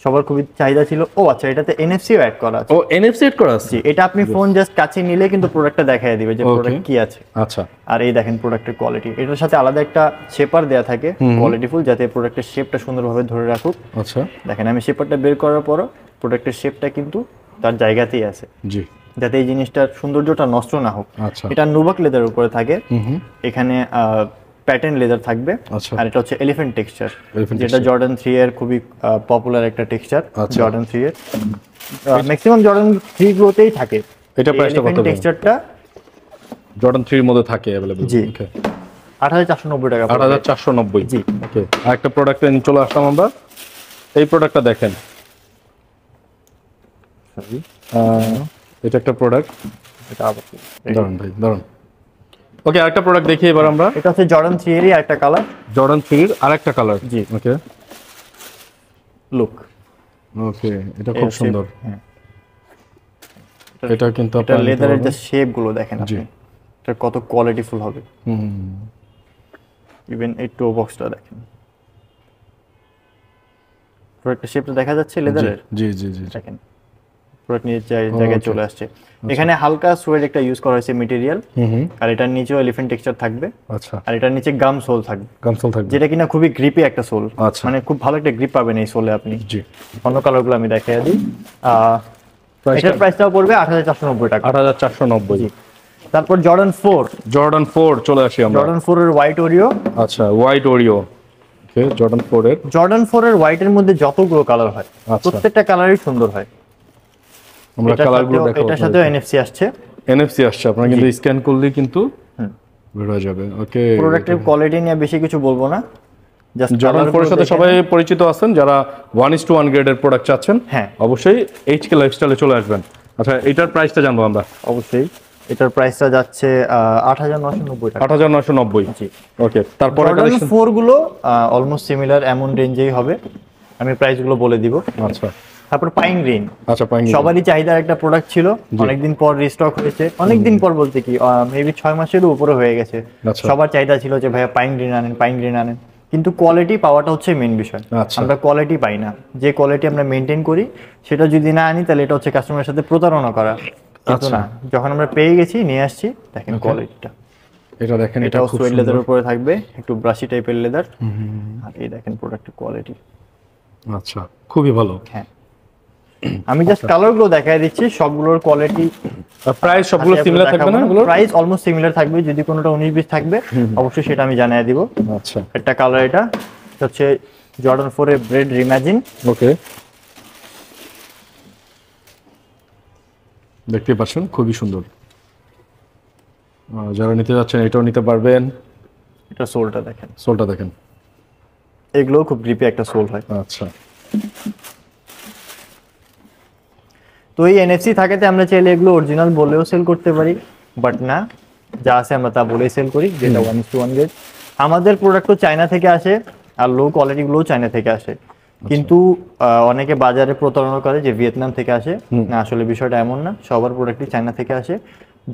সবার খুবই চাহিদা ছিল। ও আচ্ছা, এটাতে এনএফসিও অ্যাড করা আছে। ও এনএফসি এড করা আছে। এটা আপনি ফোন জাস্ট কাছে নিলে কিন্তু প্রোডাক্টটা দেখায় দিবে যে প্রোডাক্ট কি আছে। আচ্ছা, আর এই দেখেন প্রোডাক্টের কোয়ালিটি, এটার সাথে আলাদা একটা শেপার দেয়া থাকে কোয়ালিটিফুল, যাতে প্রোডাক্টের শেপটা সুন্দরভাবে ধরে রাখুক। আচ্ছা, দেখেন আমি শেপারটা বের করার পরও প্রোডাক্টের শেপটা কিন্তু তার জায়গাতেই আছে, জি, যাতে এই জিনিসটার সৌন্দর্যটা নষ্ট না হোক। আচ্ছা, এটা নুবাক লেদারের উপরে থাকে, এখানে প্যাটার্ন লেদার থাকবে। আচ্ছা, আর এটা হচ্ছে এলিফ্যান্ট টেক্সচার, Elephant যেটা জর্ডান 3 এর খুবই পপুলার একটা টেক্সচার। আচ্ছা। জর্ডান 3 এর ম্যাক্সিমাম জর্ডান 3 গুলোতেই থাকে। এটা প্রাইসটা কত বলুন? টেক্সচারটা জর্ডান 3 এর মধ্যে থাকে अवेलेबल। জি। ওকে, 8490 টাকা। 8490। জি। ওকে, আরেকটা প্রোডাক্টে নিয়ে চলে আসলাম আমরা। এই প্রোডাক্টটা দেখেন, এটা একটা প্রোডাক্ট। এটা আবার দারুন ভাই, দারুন। ওকে, আরেকটা প্রোডাক্ট দেখি এবার আমরা। এটা হচ্ছে জর্ডান 3 এরই আরেকটা কালার। জর্ডান 3 এর আরেকটা কালার। জি। ওকে, লুক। ওকে, এটা খুব সুন্দর। হ্যাঁ, এটা কিন্তু এটা আপনারা লেদারের যে শেপ গুলো দেখেন জি। আপনি, এটা কত কোয়ালিটিফুল হবে। হুম, ইভেন এই টো বক্সটা দেখেন, প্রোডাক্টের শেপটা দেখা যাচ্ছে লেদারের। জি জি জি। দেখেন প্রোডাক্ট নিয়ে জায়গায় চলে আসছে। এখানে হালকা সুয়েড একটা ইউজ করা হয়েছে মেটেরিয়াল, আর এটার নিচেও এলিফ্যান্ট টেক্সচার থাকবে। আচ্ছা, আর এটার নিচে গাম সোল থাকবে, গামসল থাকবে, যেটা কিনা খুবই গ্রিপি একটা সোল। আচ্ছা। মানে খুব ভালো একটা গ্রিপ পাবেন এই সোলে আপনি। জি। অন্য কালারগুলো আমি দেখাই দিই। এটার প্রাইসটাও পড়বে 8490 টাকা। 8490। জি। তারপর জর্ডান 4। জর্ডান 4 চলে আসি আমরা। জর্ডান 4 এর হোয়াইট ওরিও। আচ্ছা, হোয়াইট ওরিও। ওকে, জর্ডান 4 এর। জর্ডান 4 এর হোয়াইটের মধ্যে যতগুলো কালার হয়, আচ্ছা। প্রত্যেকটা কালারই সুন্দর হয়। আমরা কালারগুলো দেখাবো। এটার সাথেও এনএফসি আসছে। এনএফসি আসছে, আপনারা কিন্তু স্ক্যান করলেই কিন্তু বের হয়ে যাবে। ওকে, প্রোডাক্টের কোয়ালিটি নিয়ে বেশি কিছু বলবো না, জাস্ট জর্ডান 4 এর সাথে সবাই পরিচিত আছেন। যারা 1:1 গ্রেডের প্রোডাক্ট চাচ্ছেন, হ্যাঁ, অবশ্যই এইচকে লাইফস্টাইলে চলে আসবেন। আচ্ছা, এটার প্রাইসটা জানবো আমরা। অবশ্যই এটার প্রাইসটা যাচ্ছে 8990 টাকা। 8990। জি। ওকে, তারপরে জর্ডান 4 গুলো অলমোস্ট সিমিলার এমন রেঞ্জেই হবে, আমি প্রাইসগুলো বলে দিব। আচ্ছা, তারপর পাইন গ্রিন, আচ্ছা, পাইন সবারই চাহিদার একটা প্রোডাক্ট ছিল, অনেকদিন পর রিস্টক হয়েছে। অনেকদিন পর বলতে কি মেবি 6 মাসেরও উপরে হয়ে গেছে। আচ্ছা। সবার চাহিদা ছিল যে ভাইয়া পাইন গ্রিন আনেন, পাইন গ্রিন আনেন, কিন্তু কোয়ালিটি পাওয়াটা হচ্ছে মেইন বিষয়। আচ্ছা। আমরা কোয়ালিটি পাই না, যে কোয়ালিটি আমরা মেনটেন করি সেটা যদি না আনি তাহলে এটা হচ্ছে কাস্টমারের সাথে প্রতারণা করা। কিন্তু আচ্ছা। না, যখন আমরা পেয়ে গেছি, নিয়ে আসছি, দেখেন কোয়ালিটিটা। এটা দেখেন, এটা এটাও খুব সুয়েড সুন্দর। লেদারের উপরে থাকবে, একটু ব্রাশি টাইপের লেদার। আর এই দেখেন প্রোডাক্টের কোয়ালিটি। আচ্ছা, খুবই ভালো। হ্যাঁ, আমি জাস্ট কালারগুলো দেখাই দিচ্ছি, সবগুলোর কোয়ালিটি প্রাইস সবগুলো সিমিলার থাকবে না? এগুলো প্রাইস অলমোস্ট সিমিলার থাকবে। যদি কোনোটা 19-20 থাকবে অবশ্যই সেটা আমি জানিয়ে দিব। আচ্ছা, একটা কালার, এটা হচ্ছে জর্ডান 4 এর ব্রেড রিম্যাজিন। ওকে, দেখতে পাচ্ছেন খুবই সুন্দর। যারা নিতে যাচ্ছেন এটাও নিতে পারবেন। এটা সোলটা দেখেন, সোলটা দেখেন, এগুলো খুব গ্রিপি একটা সোল হয়। আচ্ছা। তো এই এনএফসি থাকাতে আমরা চাইলে এগুলো অরিজিনাল বলেও সেল করতে পারি, বাট না, যা আছে আমরা তা বলেই সেল করি, যেটা 1:1 গ্রেড। আমাদের প্রোডাক্টও চায়না থেকে আসে, আর লো কোয়ালিটিগুলোও চায়না থেকে আসে। কিন্তু অনেকে বাজারে প্রতারণা করে যে ভিয়েতনাম থেকে আসে। না, আসলে বিষয়টা এমন না, সবার প্রোডাক্টই চায়না থেকে আসে।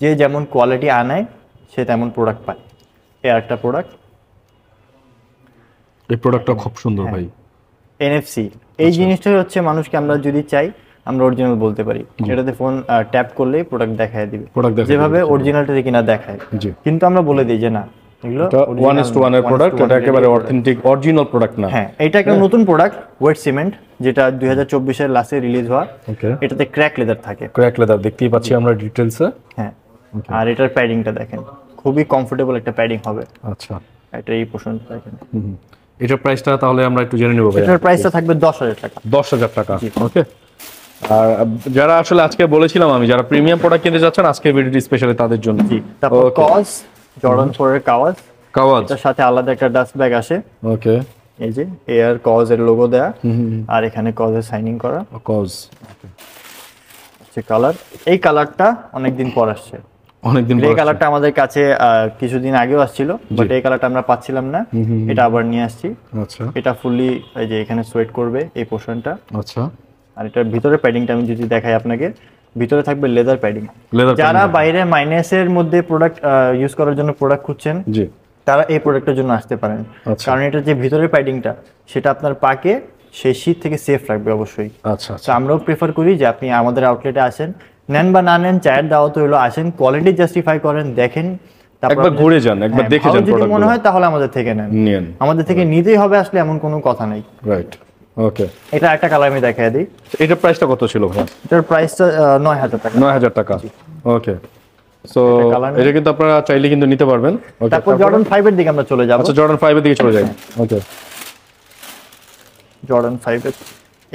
যে যেমন কোয়ালিটি আনায় সে তেমন প্রোডাক্ট পায়। এই একটা প্রোডাক্ট, এই প্রোডাক্টটা খুব সুন্দর ভাই। এনএফসি এই জিনিসটাই হচ্ছে মানুষকে আমরা যদি চাই আমরা অরিজিনাল বলতে পারি। এটাতে ফোন ট্যাপ করলেই প্রোডাক্ট দেখায় দিবে, যেভাবে অরিজিনালটা কিনা দেখায়। কিন্তু আমরা বলে দিই যে না, এগুলো 1:1 এর প্রোডাক্ট, এটা একেবারে অথেন্টিক অরিজিনাল প্রোডাক্ট না। হ্যাঁ, এটা একটা নতুন প্রোডাক্ট, ওয়েট সিমেন্ট, যেটা 2024 এর লাস্টে রিলিজ হওয়া। ওকে, এটাতে ক্র্যাক লেদার থাকে। ক্র্যাক লেদার দেখতেই পাচ্ছি আমরা ডিটেইলসে। হ্যাঁ, আর এটার প্যাডিংটা দেখেন, খুবই কমফোর্টেবল একটা প্যাডিং হবে। আচ্ছা, এটা এই পোর্শনটা দেখেন। এটার প্রাইসটা তাহলে আমরা একটু জেনে নেব ভাই। এটার প্রাইসটা থাকবে 10,000 টাকা। 10,000 টাকা। ওকে, আর যারা আসলে আজকে বলেছিলাম আমি, যারা প্রিমিয়াম প্রোডাক্ট কিনতে যাচ্ছেন, আজকে ভিডিওটি স্পেশালি তাদের জন্য। তারপর কজ, জর্ডান 4 এর কাওয়াজ। এটার সাথে আলাদা একটা ডাস্ট ব্যাগ আসে। ওকে, এই যে এয়ার কজ এর লোগো দেয়া, আর এখানে কজ এর সাইনিং করা। কজ কালার, এই কালারটা অনেকদিন পর আসছে। অনেকদিন গ্রে কালারটা আমাদের কাছে কিছুদিন আগেও আসছিল, বাট এই কালারটা আমরা পাচ্ছিলাম না, এটা আবার নিয়ে আসছি। আচ্ছা, এটা ফুললি এই যে এখানে সোয়েট করবে এই পোর্শনটা। আচ্ছা, আর এটার ভিতরে প্যাডিংটা আমি যদি দেখাই আপনাকে, ভিতরে থাকবে লেদার প্যাডিং। লেদার যারা বাইরে মাইনাসের মধ্যে প্রোডাক্ট ইউজ করার জন্য প্রোডাক্ট খুঁজছেন, জি, তারা এই প্রোডাক্টের জন্য আসতে পারেন। আচ্ছা। কারণ এটা যে ভিতরের প্যাডিংটা সেটা আপনার পাকে সেই শীত থেকে সেফ রাখবে অবশ্যই। আচ্ছা, তো আমরাও প্রেফার করি যে আপনি আমাদের আউটলেটে আসেন, নেন বা না নেন, চায়ের দাওয়াত হইলো, আসেন, কোয়ালিটি জাস্টিফাই করেন, দেখেন, একবার ঘুরে যান, একবার দেখে যান, যদি মনে হয় তাহলে আমাদের থেকে নেন। আমাদের থেকে নিতেই হবে আসলে এমন কোনো কথা নাই। রাইট, ওকে। এটা একটা কালার আমি দেখাই দিই। এটার প্রাইসটা কত ছিল ভাই? এটার প্রাইসটা 9000 টাকা। 9000 টাকা, ওকে। সো এটা কিন্তু আপনারা চাইলে কিন্তু নিতে পারবেন। ওকে, তারপর জর্ডান 5 এর দিকে আমরা চলে যাব। আচ্ছা, জর্ডান 5 এর দিকে চলে যাই। ওকে, জর্ডান 5 এর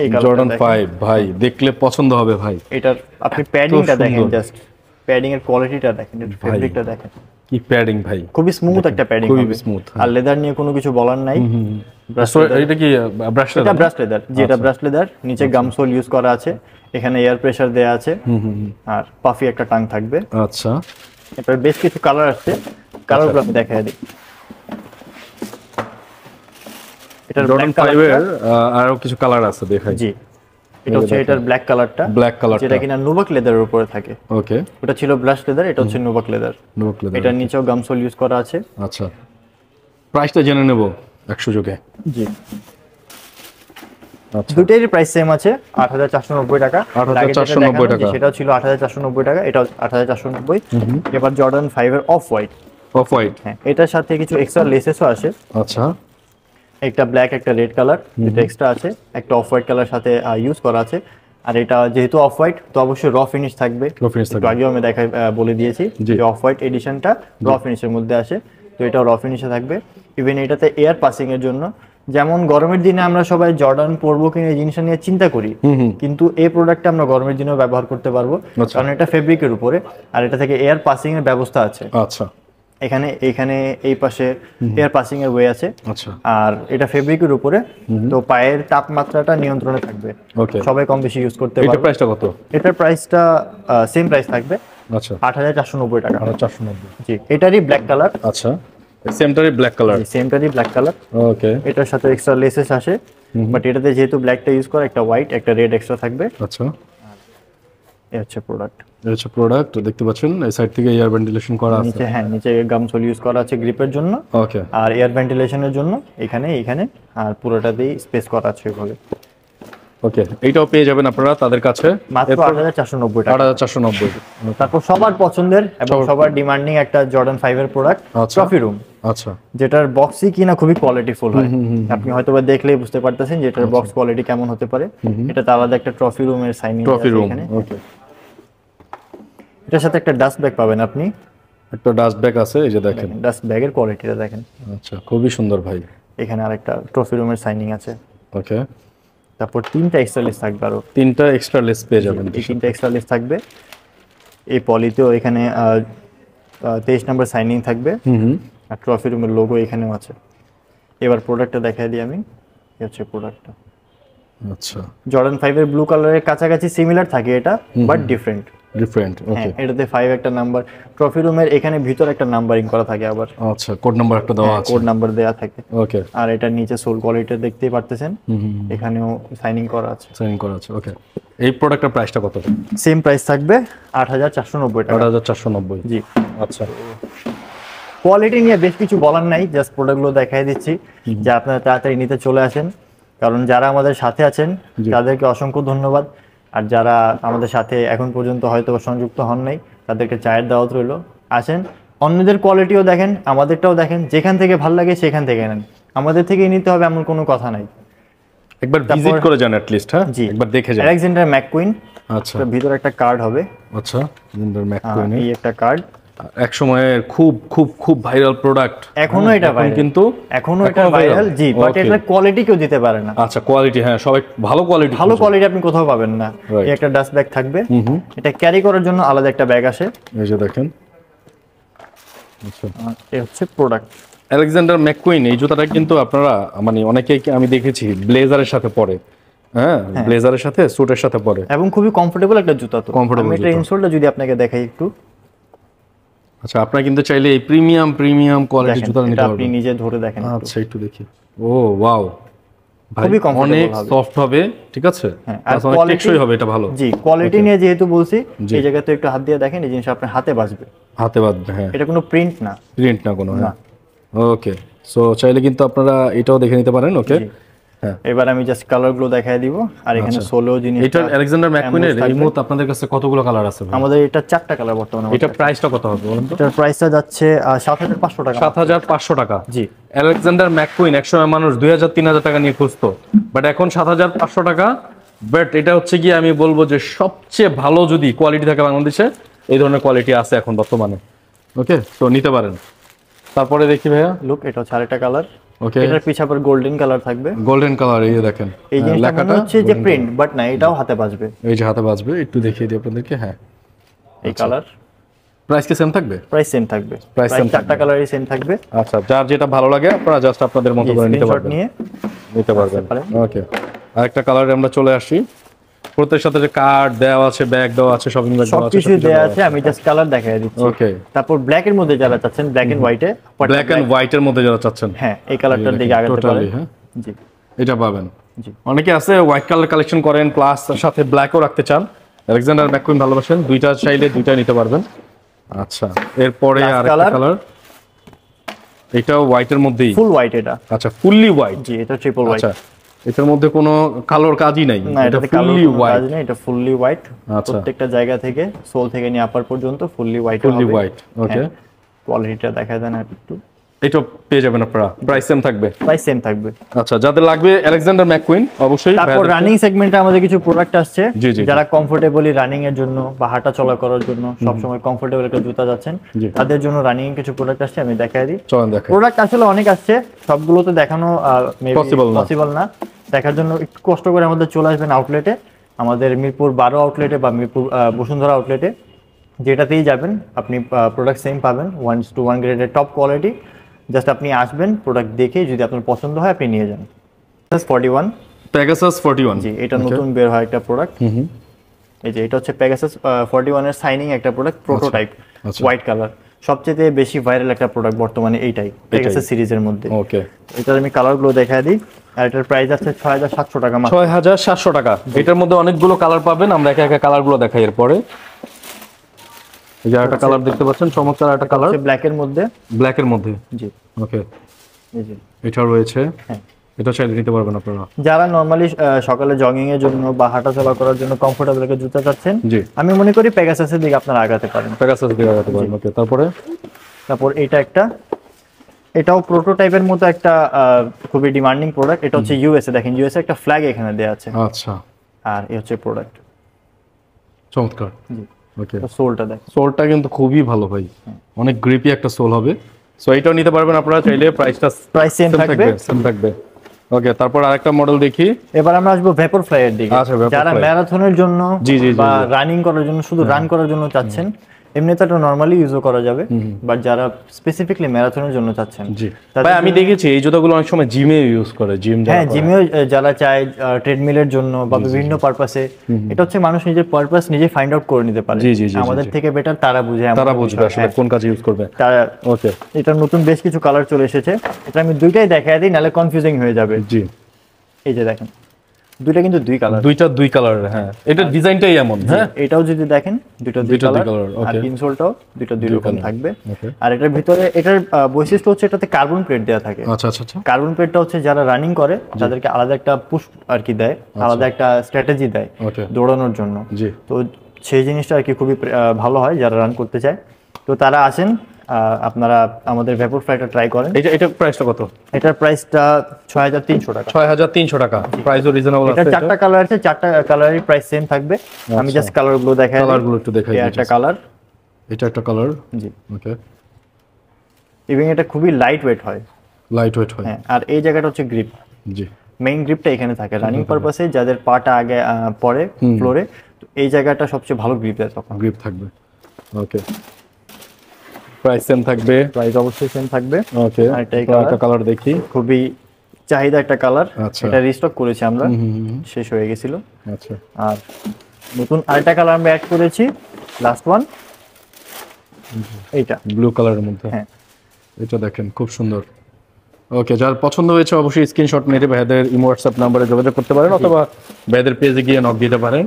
এই কালারটা জর্ডান 5 ভাই দেখলে পছন্দ হবে ভাই। এটার আপনি প্যাডিংটা দেখেন, জাস্ট প্যাডিং এর কোয়ালিটিটা দেখেন, এর ফেব্রিকটা দেখেন, কি প্যাডিং ভাই, খুবই স্মুথ একটা প্যাডিং, খুবই স্মুথ। আর লেদার নিয়ে কোনো কিছু বলার নাই। এটা কি ব্রাশ লেদার? এটা ব্রাশ লেদার, যেটা ব্রাশ লেদার, নিচে গাম সোল ইউজ করা আছে, এখানে এয়ার প্রেসার দেয়া আছে, আর পাফি একটা টাং থাকবে। আচ্ছা, এটার বেশ কিছু কালার আছে, কালারগুলো আমি দেখাই দিই। এটার জর্ডান 5 এর আরো কিছু কালার আছে, দেখাই। জি, এটা হচ্ছে এটার ব্ল্যাক কালারটা, ব্ল্যাক কালারটা, যেটা কিনা নুবাক লেদারের উপরে থাকে। ওকে, ওটা ছিল ব্রাশ লেদার, এটা হচ্ছে নুবাক লেদার। নুবাক লেদার, এটার নিচেও গাম সোল ইউজ করা আছে। আচ্ছা, প্রাইসটা জেনে নেব এক সুযোগে। জি, আচ্ছা, দুটেরই প্রাইস সেম আছে, 8490 টাকা। 8490 টাকা, সেটাও ছিল 8490 টাকা, এটাও 8490। এবার জর্ডান 5 এর অফ হোয়াইট। অফ হোয়াইট, হ্যাঁ, এটার সাথে কিছু এক্সট্রা লেসেসও আছে। আচ্ছা, একটা ব্ল্যাক, একটা রেড কালার, যেটা এক্সট্রা আছে, একটা অফ হোয়াইট কালার সাথে ইউজ করা আছে। আর এটা যেহেতু অফ হোয়াইট, তো অবশ্যই র ফিনিশ থাকবে। একটু আগেও আমি বলে দিয়েছি যে অফ হোয়াইট এডিশনটা র ফিনিশের মধ্যে আসে, তো এটা র ফিনিশে থাকবে। ইভেন এটাতে এয়ার পাসিং এর জন্য, যেমন গরমের দিনে আমরা সবাই জর্ডান পরবো কিনা এই জিনিসটা নিয়ে চিন্তা করি, কিন্তু এই প্রোডাক্টটা আমরা গরমের দিনেও ব্যবহার করতে পারবো, কারণ এটা ফেব্রিকের উপরে, আর এটা থেকে এয়ার পাসিং এর ব্যবস্থা আছে। আচ্ছা, এখানে এই পাশে এয়ার পাসিং এর ওয়ে আছে। আচ্ছা, আর এটা ফেব্রিকের উপরে, তো পায়ের তাপমাত্রাটা নিয়ন্ত্রণে থাকবে। ওকে, সবাই কম বেশি ইউজ করতে এটার পারবে। প্রাইসটা কত? এটার প্রাইসটা সেম প্রাইস থাকবে, আচ্ছা, 8490 টাকা। 8490, জি, এটারই ব্ল্যাক কালার। আচ্ছা, সেমটারই ব্ল্যাক কালার, সেমটারই ব্ল্যাক কালার। ওকে, এটার সাথে এক্সট্রা লেসেস আসে, বাট এটাতে যেহেতু ব্ল্যাকটা ইউজ করা, একটা হোয়াইট একটা রেড এক্সট্রা থাকবে। আচ্ছা, এই হচ্ছে প্রোডাক্ট। এই হচ্ছে প্রোডাক্ট, দেখতে পাচ্ছেন এই সাইড থেকে এয়ার ভেন্টিলেশন করা আছে। নিচে, হ্যাঁ, নিচে গাম সোল ইউজ করা আছে গ্রিপের জন্য, ওকে, আর এয়ার ভেন্টিলেশনের জন্য এখানে, আর পুরোটাতেই স্পেস করা আছে ওইভাবে। ওকে, এইটাও পেয়ে যাবেন আপনারা তাদের কাছে মাত্র 8490 টাকা। 8490। তারপর সবার পছন্দের এবং সবার ডিমান্ডিং একটা জর্ডান 5 এর প্রোডাক্ট, আচ্ছা। Trophy room. আচ্ছা, যেটার বক্সই কিনা খুবই কোয়ালিটিফুল হয়, আপনি হয়তোবা দেখলেই বুঝতে পারতেছেন যে এটার বক্স কোয়ালিটি কেমন হতে পারে। এটাতে আলাদা একটা ট্রফি রুমের সাইনিং ট্রফি আছে রুম, এখানে। ওকে। এটার সাথে একটা ডাস্ট ব্যাগ পাবেন আপনি, একটা ডাস্ট ব্যাগ আছে, এই যে দেখেন। ডাস্ট ব্যাগের কোয়ালিটিটা দেখেন। আচ্ছা, খুবই সুন্দর ভাই। এখানে আরেকটা ট্রফি রুমের সাইনিং আছে। ওকে, তারপর 3টা এক্সট্রা লেস থাকবে, আরো 3টা এক্সট্রা লেস পেয়ে যাবেন। এই 3টা এক্সট্রা লেস থাকবে। এই পলিতেও এখানে 23 নম্বর সাইনিং থাকবে, আর ট্রফি রুমের লোগো এখানেও আছে। এবার প্রোডাক্টটা দেখাই দিই আমি, এই হচ্ছে প্রোডাক্টটা। আচ্ছা, জর্ডান 5 এর ব্লু কালারের কাছাকাছি সিমিলার থাকে এটা, বাট ডিফারেন্ট। ওকে, এটাতে 5 একটা নাম্বার, ট্রফি রুমের এখানে ভিতর একটা নাম্বারিং করা থাকে, আবার আচ্ছা, কোড নাম্বার একটা দেওয়া আছে, কোড নাম্বার দেয়া থাকে। ওকে, আর এটা নিচে সোল কোয়ালিটি দেখতেই পারতেছেন, এখানেও সাইনিং করা আছে, সাইন করা আছে। ওকে, এই প্রোডাক্টের প্রাইসটা কত? সেম প্রাইস থাকবে, 8490 টাকা। 8490, জি, আচ্ছা। কোয়ালিটি নিয়ে বেশ কিছু বলার নাই, জাস্ট প্রোডাক্টগুলো দেখাই দিচ্ছি যে আপনারা তাড়াতাড়ি নিতে চলে আসেন, কারণ যারা আমাদের সাথে আছেন তাদেরকে অসংখ্য ধন্যবাদ, আর যারা আমাদের সাথে এখন পর্যন্ত হয়তো সংযুক্ত হন নাই তাদেরকে চায়ের দাওয়াত রইল। আসেন, অন্যদের কোয়ালিটিও দেখেন, আমাদেরটাও দেখেন, যেখান থেকে ভালো লাগে সেখান থেকে নেন, আমাদের থেকেই নিতে হবে এমন কোনো কথা নাই। একবার ভিজিট করে যান অ্যাট লিস্ট, হ্যাঁ, একবার দেখে যান। আলেকজান্ডার ম্যাককুইন, আচ্ছা, ভিতরে একটা কার্ড হবে। আচ্ছা, আলেকজান্ডার ম্যাককুইন, এই একটা কার্ড, এক সময়ের খুব খুব খুব ভাইরাল প্রোডাক্ট, এখনো এটা ভাইরাল, কিন্তু এখনো এটা ভাইরাল। জি, বাট এটার কোয়ালিটি কেউ দিতে পারে না। আচ্ছা, কোয়ালিটি, হ্যাঁ, সবাই ভালো কোয়ালিটি আপনি কোথাও পাবেন না। এই একটা ডাস্ট ব্যাগ থাকবে, এটা ক্যারি করার জন্য আলাদা একটা ব্যাগ আসে, এই যে দেখেন। আচ্ছা, এই হচ্ছে প্রোডাক্ট। আলেকজান্ডার ম্যাককুইন, এই জুতাটা কিন্তু আপনারা মানে অনেকেই আমি দেখেছি ব্লেজারের সাথে পরে, হ্যাঁ, ব্লেজারের সাথে স্যুটের সাথে পরে, এবং খুবই কমফোর্টেবল একটা জুতা। তো কমফোর্টেবল আমি এটা ইনসোলটা যদি আপনাকে দেখাই একটু, আচ্ছা, আপনারা কিন্তু চাইলে এই প্রিমিয়াম কোয়ালিটি জুতা নিতে এটা আপনি পারবেন। নিজে ধরে দেখেন। আচ্ছা, একটু দেখি। ও ওয়াও, ভাই খুবই comfortable অনেক হবে। সফট হবে, ঠিক আছে, হ্যাঁ, আর অনেক টেকসই হবে, এটা ভালো। জি, কোয়ালিটি নিয়ে যেহেতু বলছি, জি। এই জায়গাতে একটু হাত দিয়ে দেখেন, এই জিনিস আপনার হাতে বাজবে। হাতে বাঁধবে, হ্যাঁ, এটা কোনো প্রিন্ট না। প্রিন্ট না কোনো, হ্যাঁ। ওকে, সো চাইলে কিন্তু আপনারা এটাও দেখে নিতে পারেন। ওকে, জি। হ্যাঁ। এবার আমি জাস্ট কালারগুলো দেখাই দিব, আর এখানে আচ্ছা। সোলো জিনিস। এটার আলেকজান্ডার ম্যাককুইনের এই মুহূর্তে আপনাদের কাছে কতগুলো কালার আছে ভাই? আমাদের এটা 4টা কালার বর্তমানে। এটা প্রাইসটা কত হবে বলুন তো? এটার প্রাইসটা যাচ্ছে 7500 টাকা। 7500 টাকা। জি। আলেকজান্ডার ম্যাককুইন একসময় মানুষ 2000-3000 টাকা নিয়ে খুঁজতো, বাট এখন 7500 টাকা। বাট এটা হচ্ছে কি, আমি বলবো যে সবচেয়ে ভালো যদি কোয়ালিটি থাকে বাংলাদেশে, এই ধরনের কোয়ালিটি আছে এখন বর্তমানে। ওকে, তো নিতে পারেন। তারপরে দেখি ভাইয়া, লুক, এটা হচ্ছে আরেকটা কালার। ওকে, এটার পিছে আবার গোল্ডেন কালার থাকবে। গোল্ডেন কালার, এই যে দেখেন এই জিনিসটা মনে হচ্ছে যে প্রিন্ট, বাট না, এটাও হাতে বাজবে। এই যে হাতে বাজবে, একটু দেখিয়ে দিই আপনাদেরকে। হ্যাঁ, এই কালার। প্রাইস কি সেম থাকবে? প্রাইস সেম থাকবে। প্রাইস প্রাইস 4টা কালারই সেম থাকবে। আচ্ছা, যার যেটা ভালো লাগে আপনারা জাস্ট আপনাদের মতো করে নিতে স্ক্রিনশট পারবেন, নিয়ে নিতে পারবেন। পারেন। ওকে, আরেকটা কালারে আমরা চলে আসি। প্রত্যেকের সাথে যে কার্ড দেওয়া আছে, ব্যাগ দেওয়া আছে, শপিং ব্যাগ দেওয়া আছে, সবকিছু দেয়া আছে। আমি জাস্ট কালার দেখাই দিচ্ছি। ওকে, তারপর ব্ল্যাক এর মধ্যে যারা চাচ্ছেন, ব্ল্যাক এন্ড হোয়াইটে, ব্ল্যাক এন্ড হোয়াইটের মধ্যে যারা চাচ্ছেন, হ্যাঁ, এই কালারটার দিকে আগাতে পারেন। টোটালি, হ্যাঁ, জি, এটা পাবেন। জি। অনেকে আছে হোয়াইট কালার কালেকশন করেন, প্লাস সাথে ব্ল্যাকও রাখতে চান। আলেকজান্ডার ম্যাককুইন ভালোবাসেন, দুইটা চাইলে দুইটা নিতে পারবেন। আচ্ছা, এরপরে Last আরেকটা color। কালার, এটাও হোয়াইটের মধ্যেই। ফুল হোয়াইট এটা। আচ্ছা, ফুললি হোয়াইট। জি, এটা ট্রিপল হোয়াইট। আচ্ছা, এটার মধ্যে কোনো কালোর কাজই নাই, না, এটা এটাতে কালার ফুললি কোনো কাজ হোয়াইট। নেই, এটা ফুললি হোয়াইট। আচ্ছা। প্রত্যেকটা জায়গা থেকে সোল থেকে নিয়ে আপার পর্যন্ত ফুললি হোয়াইট হবে। ফুললি হোয়াইট। ওকে, কোয়ালিটিটা দেখা দেন একটু। এটা পেয়ে যাবেন আপনারা, প্রাইস সেম থাকবে। প্রাইস সেম থাকবে। আচ্ছা, যাদের লাগবে আলেকজান্ডার ম্যাককুইন অবশ্যই। তারপর রানিং সেগমেন্টে আমাদের কিছু প্রোডাক্ট আসছে, জি, জি, জি। যারা কমফোর্টেবলি রানিং এর জন্য বা হাঁটা চলা করার জন্য সবসময় কমফোর্টেবল একটা জুতা যাচ্ছেন, জি। তাদের জন্য রানিং এর কিছু প্রোডাক্ট আসছে, আমি দেখাই দিই। চলেন দেখেন। প্রোডাক্ট আসলে অনেক আসছে, সবগুলো তো দেখানো পসিবল না। দেখার জন্য একটু কষ্ট করে আমাদের চলে আসবেন আউটলেটে, আমাদের মিরপুর 12 আউটলেটে বা মিরপুর বসুন্ধরা আউটলেটে, যেটাতেই যাবেন আপনি প্রোডাক্ট সেম পাবেন, 1:1 গ্রেডের টপ কোয়ালিটি। জাস্ট আপনি আসবেন, প্রোডাক্ট দেখে যদি আপনার পছন্দ হয় আপনি নিয়ে যান। 41, পেগাসাস 41। জি, এটা নতুন বের হয় একটা প্রোডাক্ট। এই যে এটা হচ্ছে পেগাসাস 41 এর সাইনিং একটা প্রোডাক্ট, প্রোটোটাইপ, আচ্ছা। White colour. সবচেয়ে বেশি ভাইরাল একটা প্রোডাক্ট বর্তমানে এইটাই, পেগাসাস সিরিজের মধ্যে। ওকে, এটার আমি কালারগুলো দেখায় দিই। আর এটার প্রাইস আছে 6700 টাকা মাত্র। 6700 টাকা। এটার মধ্যে অনেকগুলো কালার পাবেন, আমরা একা একা কালারগুলো দেখাই এরপরে। এই যে একটা কালার দেখতে পাচ্ছেন, চমৎকার একটা কালার, ব্ল্যাক এর মধ্যে। ব্ল্যাক এর মধ্যে। জি, ওকে, এই যে এটা রয়েছে। হ্যাঁ। এটা চাইলে নিতে পারবেন আপনারা। যারা নরমালি সকালে জগিং এর জন্য বা হাঁটাচলা করার জন্য কমফোর্টেবল একটা জুতা চাচ্ছেন, জি। আমি মনে করি পেগাসাসের দিকে আপনারা আগাতে পারেন। পেগাসাস দিয়ে লাগাতে পারেন। ওকে, তারপরে তারপর এটা একটা, এটাও প্রোটোটাইপের মতো একটা খুবই ডিমান্ডিং প্রোডাক্ট। এটা হচ্ছে ইউএসএ, দেখেন ইউএসএ একটা ফ্ল্যাগ এখানে দেয়া আছে। আচ্ছা, আর এই হচ্ছে প্রোডাক্ট। চমৎকার। জি, ওকে, সোলটা দেখ। সোলটা কিন্তু খুবই ভালো ভাই, অনেক গ্রিপি একটা সোল হবে। সো এটাও নিতে পারবেন আপনারা চাইলে, প্রাইসটা প্রাইস সেম থাকবে। সেম থাকবে। ওকে, তারপর আরেকটা মডেল দেখি। এবার আমরা আসবো ভেপর ফ্লাই এর দিকে। আচ্ছা, Vaporfly। যারা ম্যারাথনের জন্য জি, জি, জি, বা জি। রানিং করার জন্য, শুধু রান করার জন্য চাচ্ছেন, এমনি তো এটা নরমালি ইউজও করা যাবে, বাট যারা স্পেসিফিকলি ম্যারাথনের জন্য চাচ্ছেন, জি তাদের ভাই, আমি দেখেছি এই জুতাগুলো অনেক সময় জিমে ইউজ করে, জিম হ্যাঁ, জিমেও যারা চায় ট্রেডমিলের জন্য বা বিভিন্ন পারপাসে, এটা হচ্ছে মানুষ নিজের পারপাস নিজে ফাইন্ড আউট করে নিতে পারে। জি, জি, জি, আমাদের জি। থেকে বেটার তারা বুঝে, তারা বুঝবে আসলে কোন কাজে ইউজ করবে। তারা ওকে, এটা নতুন বেশ কিছু কালার চলে এসেছে। এটা আমি দুইটাই দেখাই দিই, নাহলে কনফিউজিং হয়ে যাবে। জি, এই যে দেখেন, দুইটা কিন্তু দুই কালার। দুই কালারের। হ্যাঁ, এটা ডিজাইনটাই এমন। হ্যাঁ, এটাও যদি দেখেন দুইটা দুই দুইটা দুই কালার। colour, আর okay. ইনসোলটাও দুইটা দুই রকম colour, থাকবে। okay. আর এটার ভিতরে এটার বৈশিষ্ট্য হচ্ছে এটাতে কার্বন প্লেট দেওয়া থাকে। আচ্ছা আচ্ছা আচ্ছা। কার্বন প্লেটটা হচ্ছে যারা রানিং করে তাদেরকে আলাদা একটা পুশ আর কি দেয়, আলাদা একটা স্ট্র্যাটেজি দেয় Okay. দৌড়ানোর জন্য। জি। তো সেই জিনিসটা আর কি খুবই ভালো হয় যারা রান করতে চায়। তো তারা আসেন, আপনারা আমাদের ভেপর ফ্লাইটা ট্রাই করেন। এটা প্রাইসটা কত? এটার প্রাইসটা 6300 টাকা। 6300 টাকা। প্রাইসও রিজনেবল আছে। এটা চারটা কালার আছে, চারটা কালারেরই প্রাইস সেম থাকবে। আমি জাস্ট কালারগুলো দেখাই। কালারগুলো একটু দেখাই। একটা কালার, এটা একটা কালার। জি। ওকে, এবং এটা খুবই লাইট ওয়েট হয়। লাইট ওয়েট হয়। হ্যাঁ, আর এই জায়গাটা হচ্ছে গ্রিপ। জি, মেইন গ্রিপটা এখানে থাকে রানিং পারপাসে, যাদের পাটা আগে পড়ে ফ্লোরে, তো এই জায়গাটা সবচেয়ে ভালো গ্রিপ দেয় তখন। গ্রিপ থাকবে। ওকে, প্রাইস সেম থাকবে। প্রাইস অবশ্যই সেম থাকবে। ওকে, আরেকটা এই একটা কালার দেখি। খুবই চাহিদা একটা কালার। আচ্ছা। এটা রিস্টক করেছি আমরা, শেষ হয়ে গেছিল। আচ্ছা, আর নতুন আরেকটা কালার আমরা অ্যাড করেছি, লাস্ট ওয়ান। এইটা ব্লু কালারের মধ্যে। হ্যাঁ এটা দেখেন খুব সুন্দর। ওকে, যার পছন্দ হয়েছে অবশ্যই স্ক্রিনশট মেরে ভাইদের ইমো হোয়াটসঅ্যাপ নাম্বারে যোগাযোগ করতে পারেন, অথবা ভাইদের পেজে গিয়ে নক দিতে পারেন।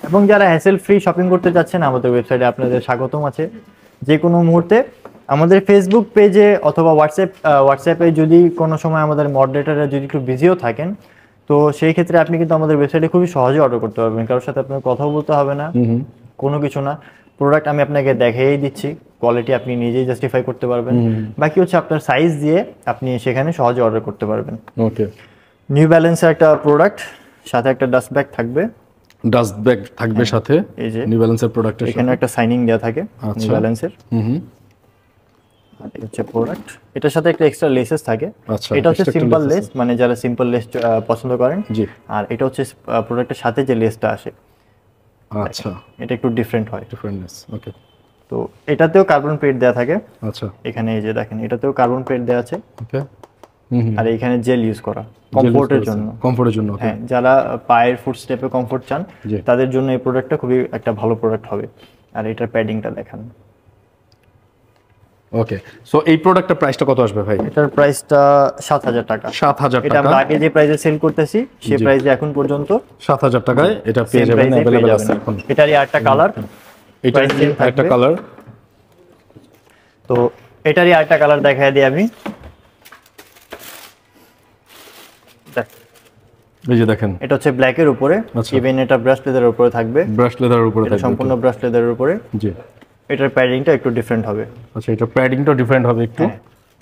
এবং যারা হ্যাসেল ফ্রি শপিং করতে যাচ্ছেন আমাদের ওয়েবসাইটে আপনাদের স্বাগতম আছে। যে কোনো মুহূর্তে আমাদের ফেসবুক পেজে অথবা হোয়াটসঅ্যাপে যদি কোনো সময় আমাদের মডারেটররা যদি একটু বিজিও থাকেন, তো সেই ক্ষেত্রে আপনি কিন্তু আমাদের ওয়েবসাইটে খুবই সহজে অর্ডার করতে পারবেন। কারোর সাথে আপনার কথাও বলতে হবে না, কোনো কিছু না। প্রোডাক্ট আমি আপনাকে দেখিয়েই দিচ্ছি, কোয়ালিটি আপনি নিজেই জাস্টিফাই করতে পারবেন। বাকি হচ্ছে আপনার সাইজ দিয়ে আপনি সেখানে সহজে অর্ডার করতে পারবেন। ওকে, নিউ ব্যালেন্সের একটা প্রোডাক্ট, সাথে একটা ডাস্ট ব্যাগ থাকবে। ডাস্ট ব্যাগ থাকবে সাথে, এই যে নিউ ব্যালেন্সের প্রোডাক্টের এখানে একটা সাইনিং দেওয়া থাকে নিউ ব্যালেন্সের। আর এই হচ্ছে প্রোডাক্ট, এটার সাথে একটা এক্সট্রা লেসেস থাকে। আচ্ছা, এটা হচ্ছে সিম্পল লেস, মানে যারা সিম্পল লেস পছন্দ করেন। জি। আর এটা হচ্ছে প্রোডাক্টের সাথে যে লেসটা আসে, আচ্ছা, এটা একটু ডিফারেন্ট হয়। ডিফারেন্টনেস। ওকে, তো এটাতেও কার্বন প্লেট দেওয়া থাকে। আচ্ছা, এখানে এই যে দেখেন এটাতেও কার্বন প্লেট দেওয়া আছে। ওকে। আর এখানে জেল ইউজ করা কমফোর্টের জন্য। কমফোর্টের জন্য, ওকে। হ্যাঁ, যারা পায়ের ফুট স্টেপে কমফোর্ট চান জি। তাদের জন্য এই প্রোডাক্টটা খুবই একটা ভালো প্রোডাক্ট হবে। আর এটার প্যাডিংটা দেখান। ওকে, সো এই প্রোডাক্টের প্রাইসটা কত আসবে ভাই? এটার প্রাইসটা 7000 টাকা। 7000 এটা আমরা টাকা। আগে যে প্রাইসে সেল করতেছি সেই প্রাইসে এখন পর্যন্ত 7000 টাকায় এটা পেয়ে same যাবেন, price এ পেয়ে अवेलेबल যাবেন। আছে এখন। এটারই আরেকটা কালার, এটা price same একটা থাকবে। কালার। তো এটারই আরেকটা কালার দেখায় দিই আমি। এই যে দেখেন, এটা হচ্ছে ব্ল্যাকের উপরে, আচ্ছা। ইভেন এটা ব্রাশ লেদারের উপরে থাকবে। ব্রাশ লেদারের উপরে এটা থাকবে সম্পূর্ণ ব্রাশ লেদারের উপরে। জি। এটার প্যাডিংটা একটু ডিফারেন্ট হবে। আচ্ছা, এটা প্যাডিংটা ডিফারেন্ট হবে একটু।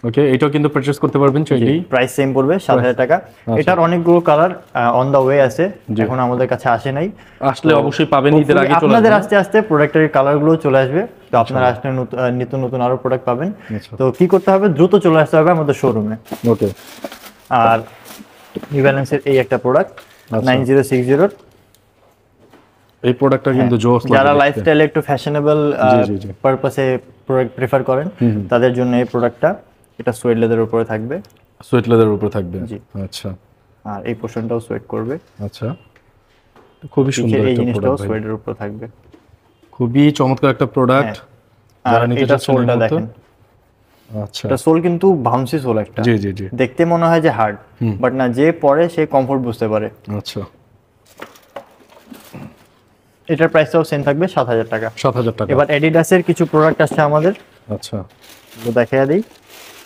ওকে, এটাও কিন্তু পারচেজ করতে পারবেন চাইলেই। প্রাইস সেম পড়বে 7000 টাকা। এটার অনেকগুলো কালার অন দা ওয়ে আছে, এখন আমাদের কাছে আসে নাই। আসলে অবশ্যই পাবেন, ঈদের আগে চলে আপনাদের আসবে। আস্তে আস্তে প্রোডাক্টের কালারগুলো চলে আসবে, তো আপনারা আসলে নিত্য নতুন আরো প্রোডাক্ট পাবেন। আচ্ছা। তো কি করতে হবে, দ্রুত চলে আসতে হবে আমাদের শোরুমে। ওকে, আর নিউ ব্যালেন্সের এই একটা প্রোডাক্ট আচ্ছা। 9060, এই প্রোডাক্টটা কিন্তু জোস লাগে। যারা লাইফস্টাইলে একটু ফ্যাশনেবল জি। পারপাসে প্রোডাক্ট প্রেফার করেন তাদের জন্য এই প্রোডাক্টটা। এটা সোয়েড লেদারের উপরে থাকবে। সুইট লেদারের উপরে থাকবে। জি। আচ্ছা, আর এই পোর্শনটাও সোয়েড করবে। আচ্ছা, খুবই সুন্দর এই একটা জিনিসটাও প্রোডাক্ট ভাই। সোয়েডের উপরে থাকবে। খুবই চমৎকার একটা প্রোডাক্ট। আর যারা নিতে এটা চাচ্ছেন সোলটা এই মুহূর্তে। দেখেন, আচ্ছা, এটা সোল কিন্তু বাউন্সি সোল একটা। জি জি জি। দেখতে মনে হয় যে হার্ড, বাট না, যে পরে সে কমফোর্ট বুঝতে পারে। আচ্ছা, এটার প্রাইসটাও সেম থাকবে 7000 টাকা। 7000 টাকা। এবার এডিডাসের কিছু প্রোডাক্ট আছে আমাদের, আচ্ছা, তো দেখাইয়া দিই।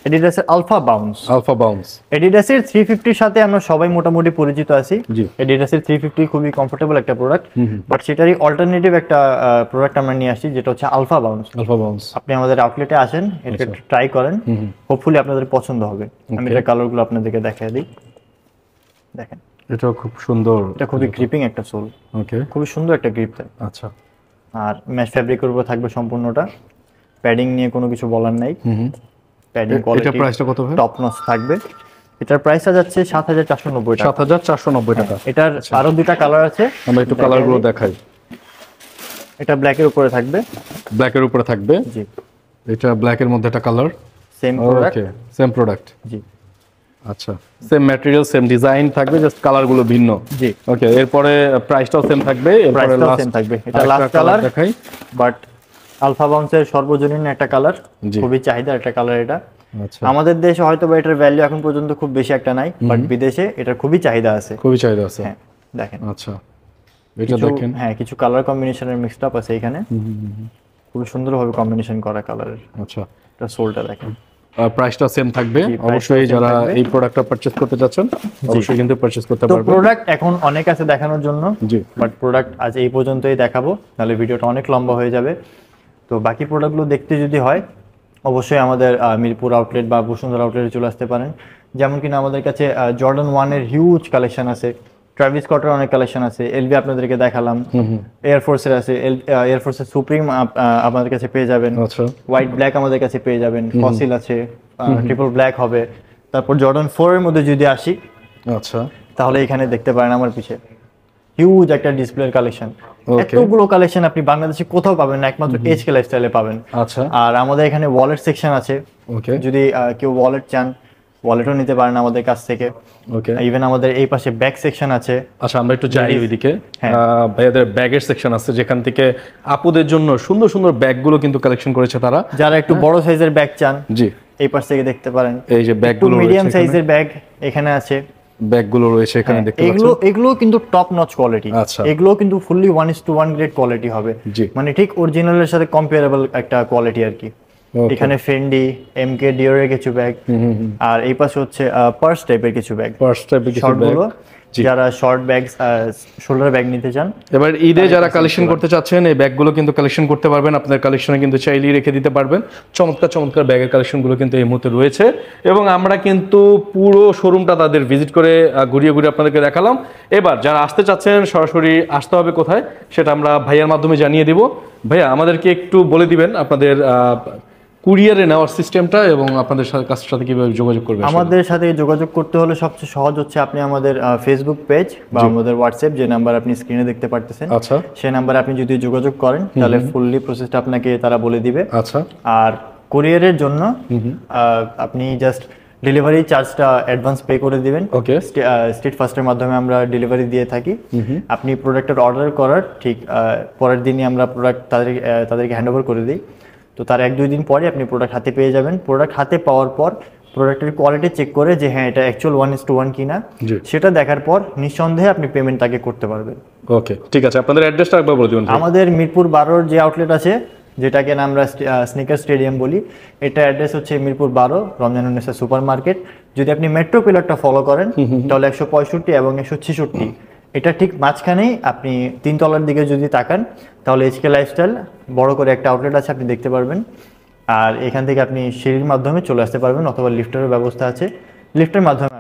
এডিডাসের আলফা বাউন্স। Alpha Bounce. এডিডাসের 350 সাথে আমরা সবাই মোটামুটি পরিচিত আছি। জি। এডিডাসের 350 খুবই কমফোর্টেবল একটা প্রোডাক্ট, বাট সেটারই অল্টারনেটিভ একটা প্রোডাক্ট আমরা নিয়ে আসছি, যেটা হচ্ছে আলফা বাউন্স। Alpha bounce. আপনি আমাদের আউটলেটে আসেন, এটা ট্রাই করেন, হোপফুলি আপনাদের পছন্দ হবে। আমি এটার কালারগুলো আপনাদেরকে দেখাই দিই। দেখেন, এটা খুব সুন্দর। এটা খুবই গ্রিপিং একটা সোল, ওকে, খুবই সুন্দর একটা গ্রিপ দেয়। আচ্ছা। আর ম্যাশ ফ্যাব্রিকের উপর থাকবে সম্পূর্ণটা। প্যাডিং নিয়ে কোনো কিছু বলার নাই। প্যাডিং এটা কোয়ালিটি প্রাইসটা কত ভাই? টপ নচ থাকবে। এটার প্রাইসটা যাচ্ছে 7490 টাকা। 7490 টাকা। এটার আরো দুটা কালার আছে, আমরা একটু কালারগুলো দেখাই। এটা ব্ল্যাকের উপরে থাকবে। ব্ল্যাকের উপরে থাকবে। জি, এটা ব্ল্যাকের মধ্যে একটা কালার। Same product. Okay, same product. জি আচ্ছা, সেম ম্যাটেরিয়াল, সেম ডিজাইন থাকবে, জাস্ট কালারগুলো ভিন্ন। জি, ওকে, এরপরে প্রাইসটাও সেম থাকবে। এরপরে প্রাইসটাও লাস্ট সেম থাকবে। এটা লাস্ট কালার দেখাই। বাট আলফা বাউন্সের সর্বজনীন একটা কালার, জি। খুবই চাহিদার একটা কালার এটা। আচ্ছা, আমাদের দেশে হয়তো বা এটার ভ্যালু এখন পর্যন্ত খুব বেশি একটা নাই, বাট বিদেশে এটার খুবই চাহিদা আছে। খুবই চাহিদা আছে। হ্যাঁ, দেখেন। আচ্ছা, এটা দেখেন। হ্যাঁ, কিছু কালার কম্বিনেশনের মিক্সড আপ আছে এখানে, খুব সুন্দরভাবে কম্বিনেশন করা কালারের। আচ্ছা, এটা সোলটা দেখেন। প্রাইসটা সেম থাকবে। জি, অবশ্যই price টা যারা same থাকবে। এই প্রোডাক্টটা পারচেজ করতে যাচ্ছেন অবশ্যই কিন্তু পারচেজ করতে তো পারবেন। প্রোডাক্ট এখন অনেক আছে দেখানোর জন্য, জি। বাট প্রোডাক্ট আজ এই পর্যন্তই দেখাবো, নাহলে ভিডিওটা অনেক লম্বা হয়ে যাবে। তো বাকি প্রোডাক্টগুলো দেখতে যদি হয় অবশ্যই আমাদের মিরপুর আউটলেট বা বসুন্ধরা আউটলেটে চলে আসতে পারেন। যেমন কিনা আমাদের কাছে জর্ডান 1-এর হিউজ কালেকশন আছে, ট্রাভিস স্কটের অনেক কালেকশন আছে, এলভি আপনাদেরকে দেখালাম, এয়ারফোর্সের আছে, এয়ারফোর্সের সুপ্রিম আমাদের কাছে পেয়ে যাবেন, আচ্ছা, হোয়াইট ব্ল্যাক আমাদের কাছে পেয়ে যাবেন, ফসিল আছে, ট্রিপল ব্ল্যাক হবে। তারপর জর্ডান 4-এর মধ্যে যদি আসি আচ্ছা, তাহলে এখানে দেখতে পারেন আমার পিছে হিউজ একটা ডিসপ্লের কালেকশন। Okay. এতগুলো কালেকশন আপনি বাংলাদেশে কোথাও পাবেন না, একমাত্র এইচকে লাইফস্টাইলে পাবেন। আচ্ছা, আর আমাদের এখানে ওয়ালেট সেকশন আছে, ওকে, যদি কেউ ওয়ালেট চান ওয়ালেটও নিতে পারেন আমাদের কাছ থেকে। ওকে, ইভেন আমাদের এই পাশে ব্যাগ সেকশন আছে। আচ্ছা আমরা একটু যাই ওইদিকে। হ্যাঁ। ভাইয়াদের ব্যাগের সেকশন আছে যেখান থেকে আপুদের জন্য সুন্দর সুন্দর ব্যাগগুলো কিন্তু কালেকশন করেছে তারা। যারা একটু বড় সাইজের ব্যাগ চান, জি, এই পাশ থেকে দেখতে পারেন। এই যে ব্যাগগুলো মিডিয়াম সাইজের ব্যাগ এখানে আছে, ব্যাগগুলো রয়েছে এখানে দেখতে পাচ্ছেন। এগুলো কিন্তু টপ নচ কোয়ালিটি। আচ্ছা, এগুলো কিন্তু ফুললি 1:1 গ্রেড কোয়ালিটি হবে, মানে ঠিক অরিজিনালের সাথে কম্পারেবল একটা কোয়ালিটি আর কি। এখানে ফেন্ডি, এমকে, ডিওরের কিছু ব্যাগ, আর এই পাশে হচ্ছে পার্স টাইপের কিছু ব্যাগ, পার্স টাইপের কিছু ব্যাগ, যারা শর্ট ব্যাগ, শোল্ডার ব্যাগ নিতে চান। এবার ঈদে যারা কালেকশন করতে চাচ্ছেন এই ব্যাগগুলো কিন্তু কালেকশন করতে পারবেন, আপনার কালেকশনে কিন্তু চাইলেই রেখে দিতে পারবেন। চমৎকার চমৎকার ব্যাগের কালেকশনগুলো কিন্তু এই মুহূর্তে রয়েছে এবং আমরা কিন্তু পুরো শোরুমটা তাদের ভিজিট করে ঘুরিয়ে ঘুরিয়ে আপনাদেরকে দেখালাম। এবার যারা আসতে চাচ্ছেন সরাসরি আসতে হবে কোথায় সেটা আমরা ভাইয়ার মাধ্যমে জানিয়ে দিব। ভাইয়া আমাদেরকে একটু বলে দিবেন আপনাদের কুরিয়ারে নেওয়ার সিস্টেমটা এবং আপনাদের কাছে সাথে কিভাবে যোগাযোগ করবেন। আমাদের সাথে যোগাযোগ করতে হলে সবচেয়ে সহজ হচ্ছে আপনি আমাদের ফেসবুক পেজ বা আমাদের হোয়াটসঅ্যাপ, যে নাম্বার আপনি স্ক্রিনে দেখতে পারতেছেন, আচ্ছা সেই নাম্বারে আপনি যদি যোগাযোগ করেন তাহলে ফুললি প্রসেসটা আপনাকে তারা বলে দিবে। আচ্ছা, আর কুরিয়ারের জন্য আপনি জাস্ট ডেলিভারি চার্জটা অ্যাডভান্স পে করে দিবেন। ওকে, স্ট্রিট ফাস্টের মাধ্যমে আমরা ডেলিভারি দিয়ে থাকি। আপনি প্রোডাক্টের অর্ডার করার ঠিক পরের দিনই আমরা প্রোডাক্ট তাদেরকে হ্যান্ড ওভার করে দিই। তো তার 1-2 দিন পরে আপনি প্রোডাক্ট হাতে পেয়ে যাবেন। প্রোডাক্ট হাতে পাওয়ার পর প্রোডাক্টের কোয়ালিটি চেক করে যে হ্যাঁ এটা অ্যাকচুয়াল 1:1 কিনা, সেটা দেখার পর নিঃসন্দেহে আপনি পেমেন্ট তাকে করতে পারবেন। ওকে, ঠিক আছে, আপনাদের অ্যাড্রেসটা একবার বলে দিবেন। আমাদের মিরপুর 12 যে আউটলেট আছে, যেটাকে আমরা স্নিকার স্টেডিয়াম বলি, এটা অ্যাড্রেস হচ্ছে মিরপুর 12 রমজান-উন-নেসা সুপার মার্কেট। যদি আপনি মেট্রো পিলারটা ফলো করেন তাহলে 165 এবং 166, এটা ঠিক মাঝখানেই আপনি 3 তলার দিকে যদি তাকান তাহলে এইচকে লাইফস্টাইল বড় করে একটা আউটলেট আছে, আপনি দেখতে পারবেন। আর এখান থেকে আপনি সিঁড়ির মাধ্যমে চলে আসতে পারবেন অথবা লিফটেরও ব্যবস্থা আছে, লিফটের মাধ্যমে